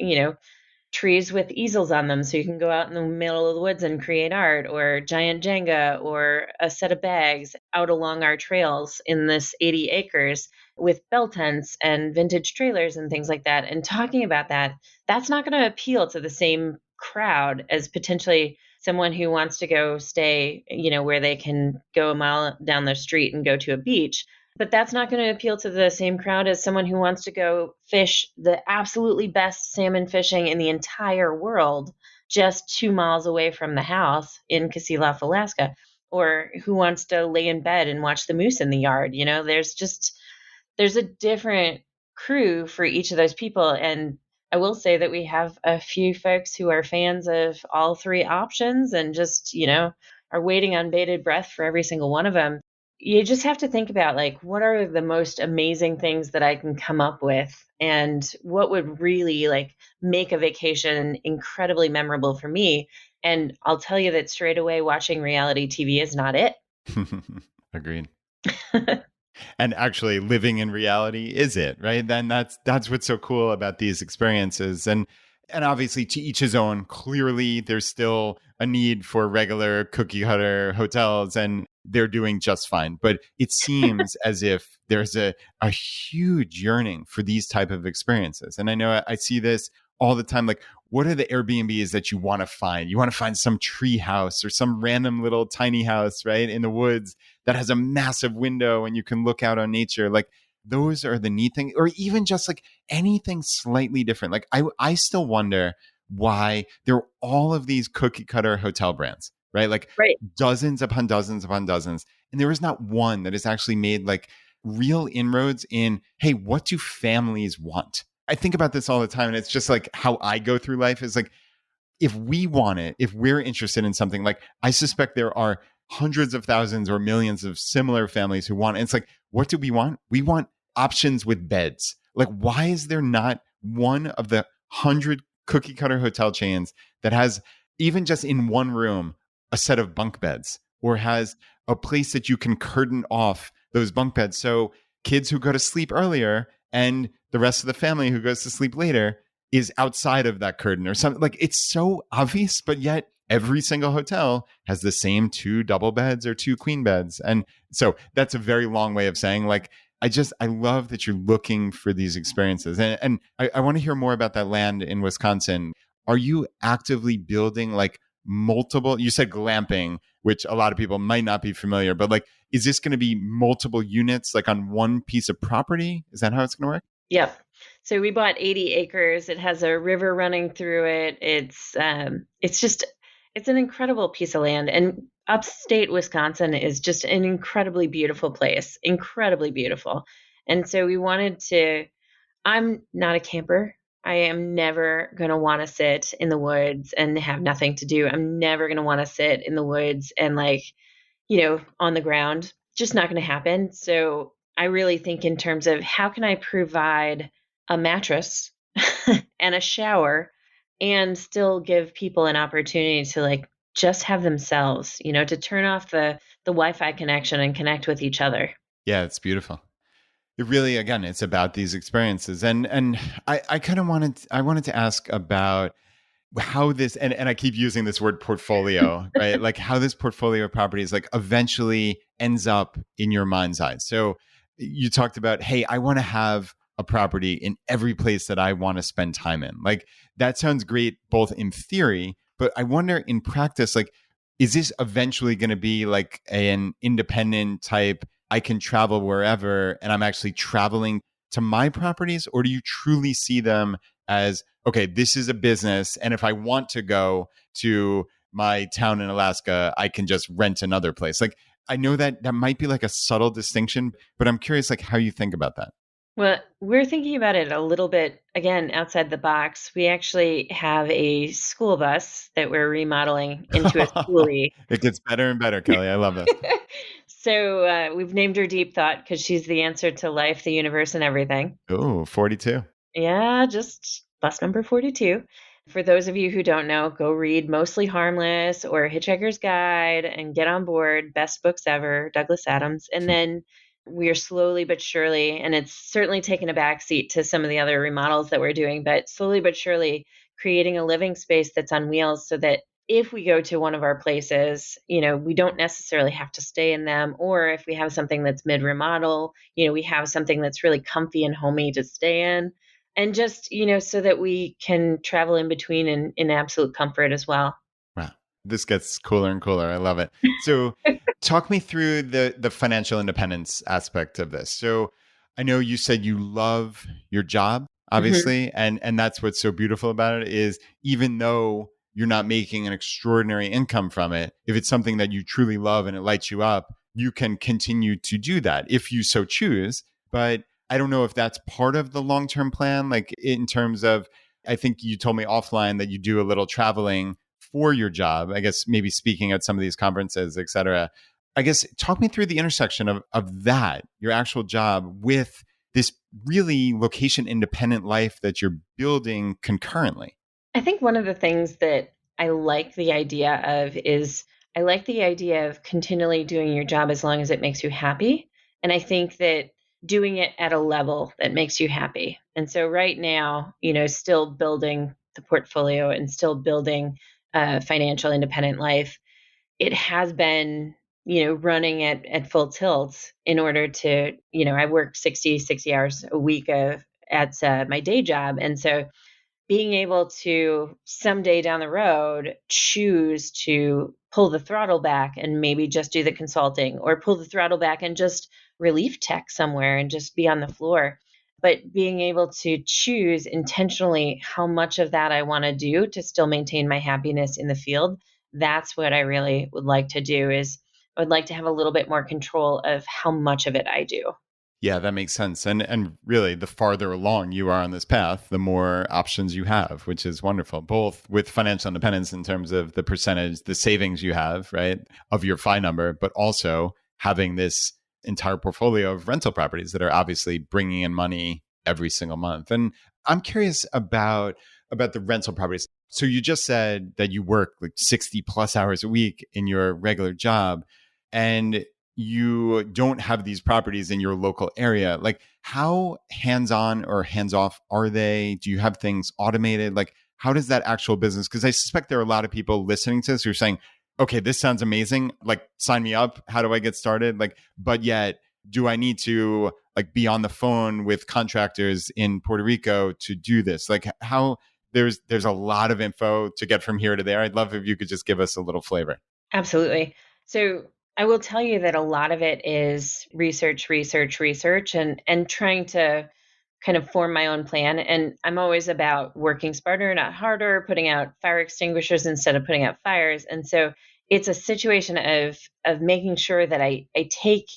trees with easels on them so you can go out in the middle of the woods and create art, or giant Jenga, or a set of bags out along our trails in this 80 acres with bell tents and vintage trailers and things like that. And talking about that, that's not going to appeal to the same crowd as potentially someone who wants to go stay, where they can go a mile down the street and go to a beach. But that's not going to appeal to the same crowd as someone who wants to go fish the absolutely best salmon fishing in the entire world just 2 miles away from the house in Kasilof, Alaska, or who wants to lay in bed and watch the moose in the yard. There's a different crew for each of those people. And I will say that we have a few folks who are fans of all three options and just, are waiting on bated breath for every single one of them. You just have to think about like, what are the most amazing things that I can come up with, and what would really like make a vacation incredibly memorable for me. And I'll tell you that straight away, watching reality TV is not it. Agreed. And actually living in reality is it, right? Then that's what's so cool about these experiences. And obviously to each his own. Clearly there's still a need for regular cookie cutter hotels, and they're doing just fine. But it seems as if there's a huge yearning for these type of experiences. And I know I see this all the time. Like, what are the Airbnbs that you want to find? You want to find some tree house or some random little tiny house, right, in the woods that has a massive window and you can look out on nature. Like, those are the neat thing, or even just like anything slightly different. Like I still wonder why there are all of these cookie cutter hotel brands, right? Like Right. dozens upon dozens upon dozens. And there is not one that has actually made like real inroads in, hey, what do families want? I think about this all the time. And it's just like how I go through life is like, if we want it, if we're interested in something, like I suspect there are hundreds of thousands or millions of similar families who want it. And it's like, what do we want? We want options with beds. Like, why is there not one of the 100 cookie cutter hotel chains that has, even just in one room, a set of bunk beds, or has a place that you can curtain off those bunk beds so kids who go to sleep earlier and the rest of the family who goes to sleep later is outside of that curtain or something? Like, it's so obvious, but yet every single hotel has the same 2 double beds or 2 queen beds. And so that's a very long way of saying, like, I love that you're looking for these experiences. And I want to hear more about that land in Wisconsin. Are you actively building like multiple, you said glamping, which a lot of people might not be familiar, but like, is this going to be multiple units like on one piece of property? Is that how it's going to work? Yep. So we bought 80 acres. It has a river running through it. It's an incredible piece of land. And upstate Wisconsin is just an incredibly beautiful place, incredibly beautiful. And so we wanted to, I'm not a camper. I am never going to want to sit in the woods and have nothing to do. I'm never going to want to sit in the woods and like, on the ground. Just not going to happen. So I really think in terms of how can I provide a mattress and a shower and still give people an opportunity to like just have themselves, to turn off the Wi-Fi connection and connect with each other. Yeah, it's beautiful. It really, again, it's about these experiences. And I kind of wanted to ask about how this, and I keep using this word portfolio, right? Like how this portfolio of properties like eventually ends up in your mind's eye. So you talked about, hey, I want to have a property in every place that I want to spend time in. Like that sounds great, both in theory, but I wonder in practice, like, is this eventually going to be like an independent type, I can travel wherever and I'm actually traveling to my properties? Or do you truly see them as, okay, this is a business, and if I want to go to my town in Alaska, I can just rent another place? Like, I know that that might be like a subtle distinction, but I'm curious like how you think about that. Well, we're thinking about it a little bit, again, outside the box. We actually have a school bus that we're remodeling into a schoolie. It gets better and better, Kelly. I love this. So we've named her Deep Thought because she's the answer to life, the universe, and everything. Oh, 42. Yeah, just bus number 42. For those of you who don't know, go read Mostly Harmless or Hitchhiker's Guide and get on board. Best books ever, Douglas Adams. And then we are slowly but surely, and it's certainly taken a backseat to some of the other remodels that we're doing, but slowly but surely creating a living space that's on wheels so that if we go to one of our places, we don't necessarily have to stay in them. Or if we have something that's mid remodel, we have something that's really comfy and homey to stay in. And just, so that we can travel in between in absolute comfort as well. Wow. This gets cooler and cooler. I love it. So talk me through the financial independence aspect of this. So I know you said you love your job, obviously, and that's what's so beautiful about it is even though you're not making an extraordinary income from it, if it's something that you truly love and it lights you up, you can continue to do that if you so choose. But I don't know if that's part of the long-term plan, like in terms of, I think you told me offline that you do a little traveling for your job, I guess maybe speaking at some of these conferences, et cetera. I guess talk me through the intersection of that, your actual job, with this really location independent life that you're building concurrently. I think one of the things that I like the idea of is I like the idea of continually doing your job as long as it makes you happy. And I think that doing it at a level that makes you happy. And so right now, still building the portfolio and still building a financial independent life, it has been, running at full tilt in order to, I work 60 hours a week at my day job. And so being able to someday down the road choose to pull the throttle back and maybe just do the consulting, or pull the throttle back and just relief tech somewhere and just be on the floor. But being able to choose intentionally how much of that I want to do to still maintain my happiness in the field, that's what I really would like to do. Is I would like to have a little bit more control of how much of it I do. Yeah, that makes sense. And really, the farther along you are on this path, the more options you have, which is wonderful, both with financial independence in terms of the percentage, the savings you have, right, of your FI number, but also having this entire portfolio of rental properties that are obviously bringing in money every single month. And I'm curious about the rental properties. So you just said that you work like 60 plus hours a week in your regular job, and you don't have these properties in your local area. Like, how hands-on or hands-off are they? Do you have things automated? Like, how does that actual business? Because I suspect there are a lot of people listening to this who are saying, okay, this sounds amazing. Like, sign me up. How do I get started? Like, but yet, do I need to like be on the phone with contractors in Puerto Rico to do this? Like, how there's a lot of info to get from here to there. I'd love if you could just give us a little flavor. Absolutely. So I will tell you that a lot of it is research, and trying to kind of form my own plan. And I'm always about working smarter, not harder, putting out fire extinguishers instead of putting out fires. And so it's a situation of making sure that I take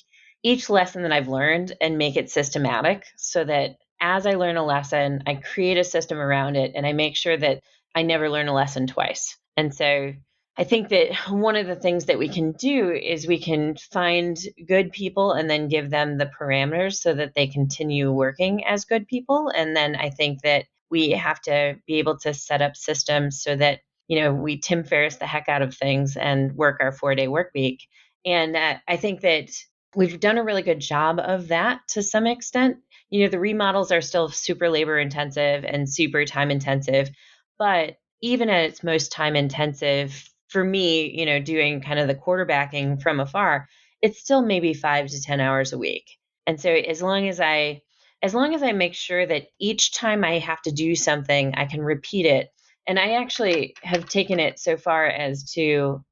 each lesson that I've learned and make it systematic, so that as I learn a lesson, I create a system around it and I make sure that I never learn a lesson twice. And so I think that one of the things that we can do is we can find good people and then give them the parameters so that they continue working as good people. And then I think that we have to be able to set up systems so that, we Tim Ferriss the heck out of things and work our 4-day work week. And I think that we've done a really good job of that to some extent. The remodels are still super labor intensive and super time intensive, but even at its most time intensive, for me, doing kind of the quarterbacking from afar, it's still maybe 5 to 10 hours a week. And so as long as I make sure that each time I have to do something, I can repeat it. And I actually have taken it so far as to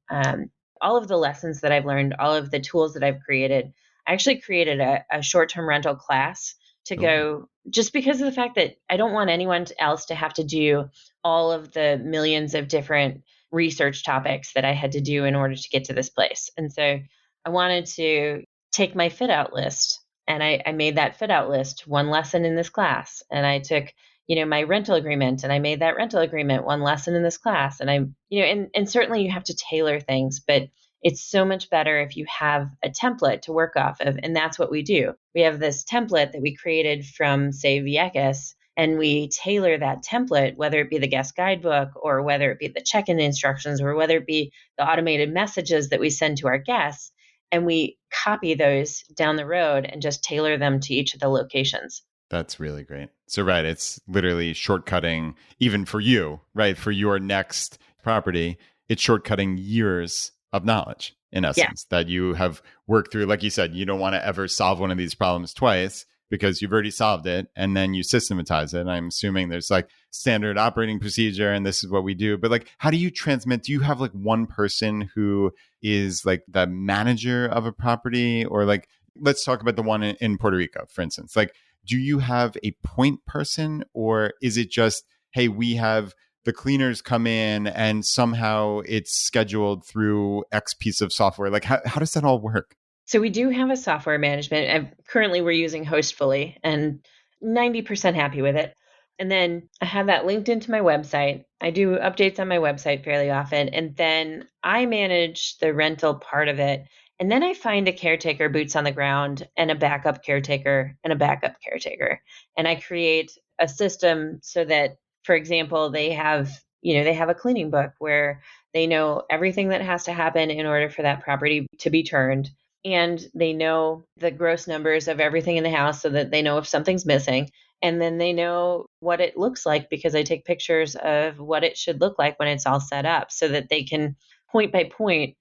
all of the lessons that I've learned, all of the tools that I've created. I actually created a short-term rental class to go, just because of the fact that I don't want anyone else to have to do all of the millions of different research topics that I had to do in order to get to this place. And so I wanted to take my fit out list, and I made that fit out list one lesson in this class. And I took, my rental agreement, and I made that rental agreement one lesson in this class. And and certainly you have to tailor things, but it's so much better if you have a template to work off of. And that's what we do. We have this template that we created from, say, Vieques, and we tailor that template, whether it be the guest guidebook or whether it be the check-in instructions or whether it be the automated messages that we send to our guests. And we copy those down the road and just tailor them to each of the locations. That's really great. So, right, it's literally shortcutting, even for you, right? For your next property, it's shortcutting years of knowledge, in essence, that you have worked through. Like you said, you don't want to ever solve one of these problems twice because you've already solved it, and then you systematize it. And I'm assuming there's like standard operating procedure and this is what we do. But like, how do you transmit? Do you have like one person who is like the manager of a property? Or like, let's talk about the one in Puerto Rico, for instance. Like, do you have a point person, or is it just, hey, we have the cleaners come in and somehow it's scheduled through X piece of software? Like, how does that all work? So we do have a software management, and currently we're using Hostfully and 90% happy with it. And then I have that linked into my website. I do updates on my website fairly often. And then I manage the rental part of it. And then I find a caretaker, boots on the ground, and a backup caretaker and a backup caretaker. And I create a system so that, for example, they have a cleaning book where they know everything that has to happen in order for that property to be turned. And they know the gross numbers of everything in the house so that they know if something's missing. And then they know what it looks like because I take pictures of what it should look like when it's all set up so that they can point by point,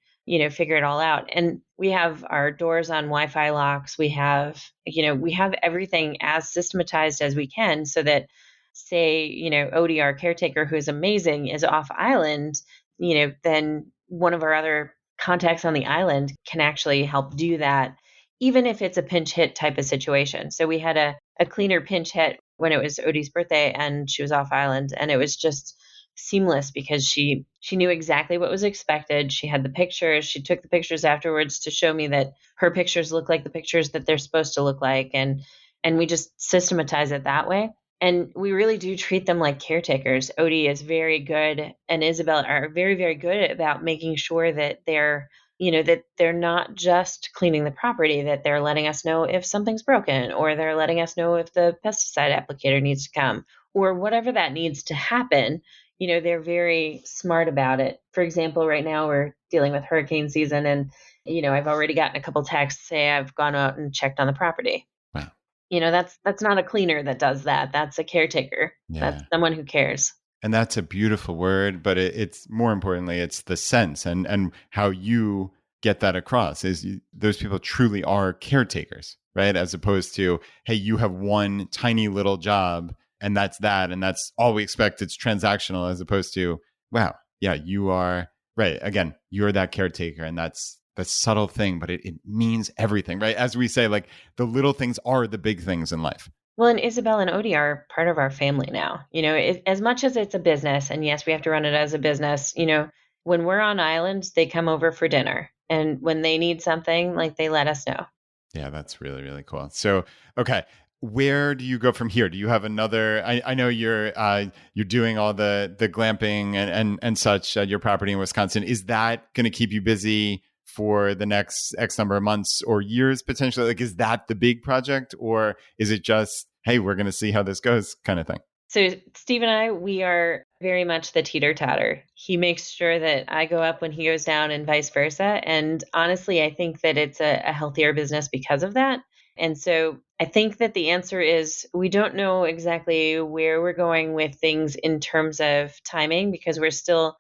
figure it all out. And we have our doors on Wi-Fi locks. We have everything as systematized as we can so that, say, Odie, our caretaker, who is amazing, is off island, then one of our other contacts on the island can actually help do that, even if it's a pinch hit type of situation. So we had a cleaner pinch hit when it was Odie's birthday and she was off island, and it was just seamless because she knew exactly what was expected. She had the pictures. She took the pictures afterwards to show me that her pictures look like the pictures that they're supposed to look like, and we just systematize it that way. And we really do treat them like caretakers. Odie is very good, and Isabel are very, very good about making sure that that they're not just cleaning the property, that they're letting us know if something's broken, or they're letting us know if the pesticide applicator needs to come, or whatever that needs to happen. They're very smart about it. For example, right now we're dealing with hurricane season, and I've already gotten a couple texts say I've gone out and checked on the property. Wow. That's not a cleaner that does that. That's a caretaker. Yeah. That's someone who cares. And that's a beautiful word, but it's more importantly, it's the sense and how you get that across is those people truly are caretakers, right? As opposed to, hey, you have one tiny little job and that's all we expect. It's transactional, as opposed to, wow, yeah, you are right. Again, you're that caretaker, and that's the subtle thing, but it means everything, right? As we say, like the little things are the big things in life. Well, and Isabel and Odie are part of our family now. As much as it's a business, and yes, we have to run it as a business, when we're on island, they come over for dinner. And when they need something, like, they let us know. Yeah, that's really, really cool. So, okay, where do you go from here? Do you have another? I know you're doing all the glamping and such at your property in Wisconsin. Is that going to keep you busy for the next X number of months or years potentially? Like, is that the big project, or is it just, hey, we're going to see how this goes kind of thing? So Steve and I, we are very much the teeter-totter. He makes sure that I go up when he goes down, and vice versa. And honestly, I think that it's a healthier business because of that. And so I think that the answer is we don't know exactly where we're going with things in terms of timing, because we're still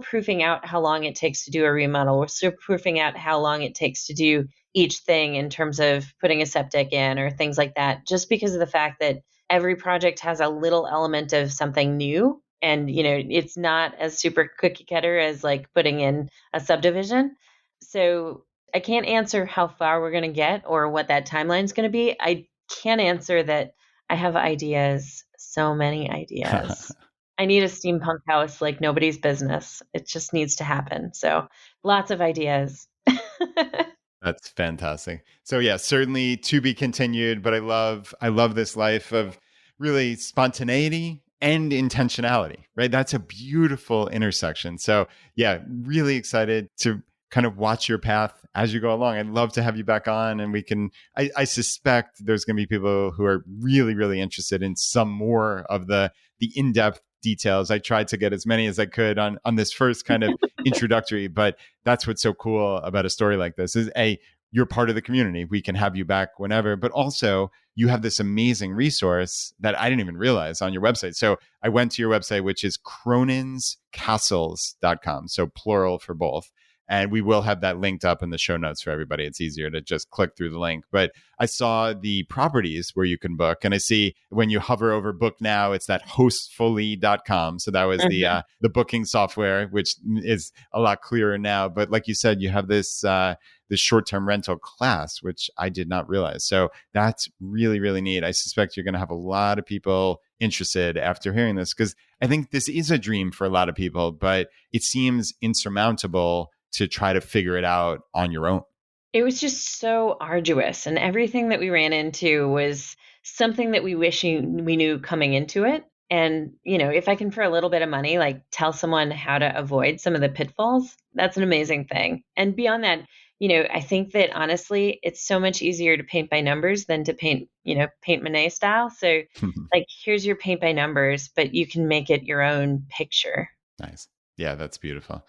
proofing out how long it takes to do a remodel. We're still proofing out how long it takes to do each thing in terms of putting a septic in or things like that, just because of the fact that every project has a little element of something new. And, it's not as super cookie cutter as like putting in a subdivision. So I can't answer how far we're going to get or what that timeline is going to be. I can answer that I have ideas, so many ideas. I need a steampunk house like nobody's business. It just needs to happen. So lots of ideas. That's fantastic. So yeah, certainly to be continued, but I love this life of really spontaneity and intentionality, right? That's a beautiful intersection. So yeah, really excited to kind of watch your path as you go along. I'd love to have you back on, and I suspect there's going to be people who are really, really interested in some more of the in-depth details. I tried to get as many as I could on this first kind of introductory, but that's what's so cool about a story like this is you're part of the community. We can have you back whenever, but also you have this amazing resource that I didn't even realize on your website. So I went to your website, which is croninscastles.com. So plural for both. And we will have that linked up in the show notes for everybody. It's easier to just click through the link. But I saw the properties where you can book. And I see when you hover over book now, it's that hostfully.com. So that was the booking software, which is a lot clearer now. But like you said, you have this short-term rental class, which I did not realize. So that's really, really neat. I suspect you're going to have a lot of people interested after hearing this, because I think this is a dream for a lot of people, but it seems insurmountable to try to figure it out on your own. It was just so arduous, and everything that we ran into was something that we wish we knew coming into it. And, if I can, for a little bit of money, like tell someone how to avoid some of the pitfalls, that's an amazing thing. And beyond that, I think that honestly, it's so much easier to paint by numbers than to paint Manet style. So like, here's your paint by numbers, but you can make it your own picture. Nice. Yeah, that's beautiful.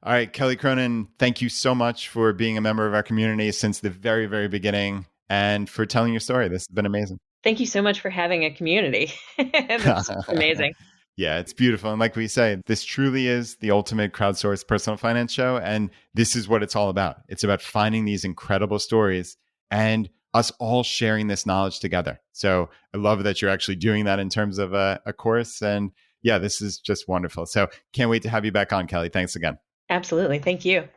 All right, Kelly Cronin, thank you so much for being a member of our community since the very, very beginning and for telling your story. This has been amazing. Thank you so much for having a community. That's amazing. Yeah, it's beautiful. And like we say, this truly is the ultimate crowdsourced personal finance show. And this is what it's all about. It's about finding these incredible stories and us all sharing this knowledge together. So I love that you're actually doing that in terms of a course. And yeah, this is just wonderful. So can't wait to have you back on, Kelly. Thanks again. Absolutely. Thank you.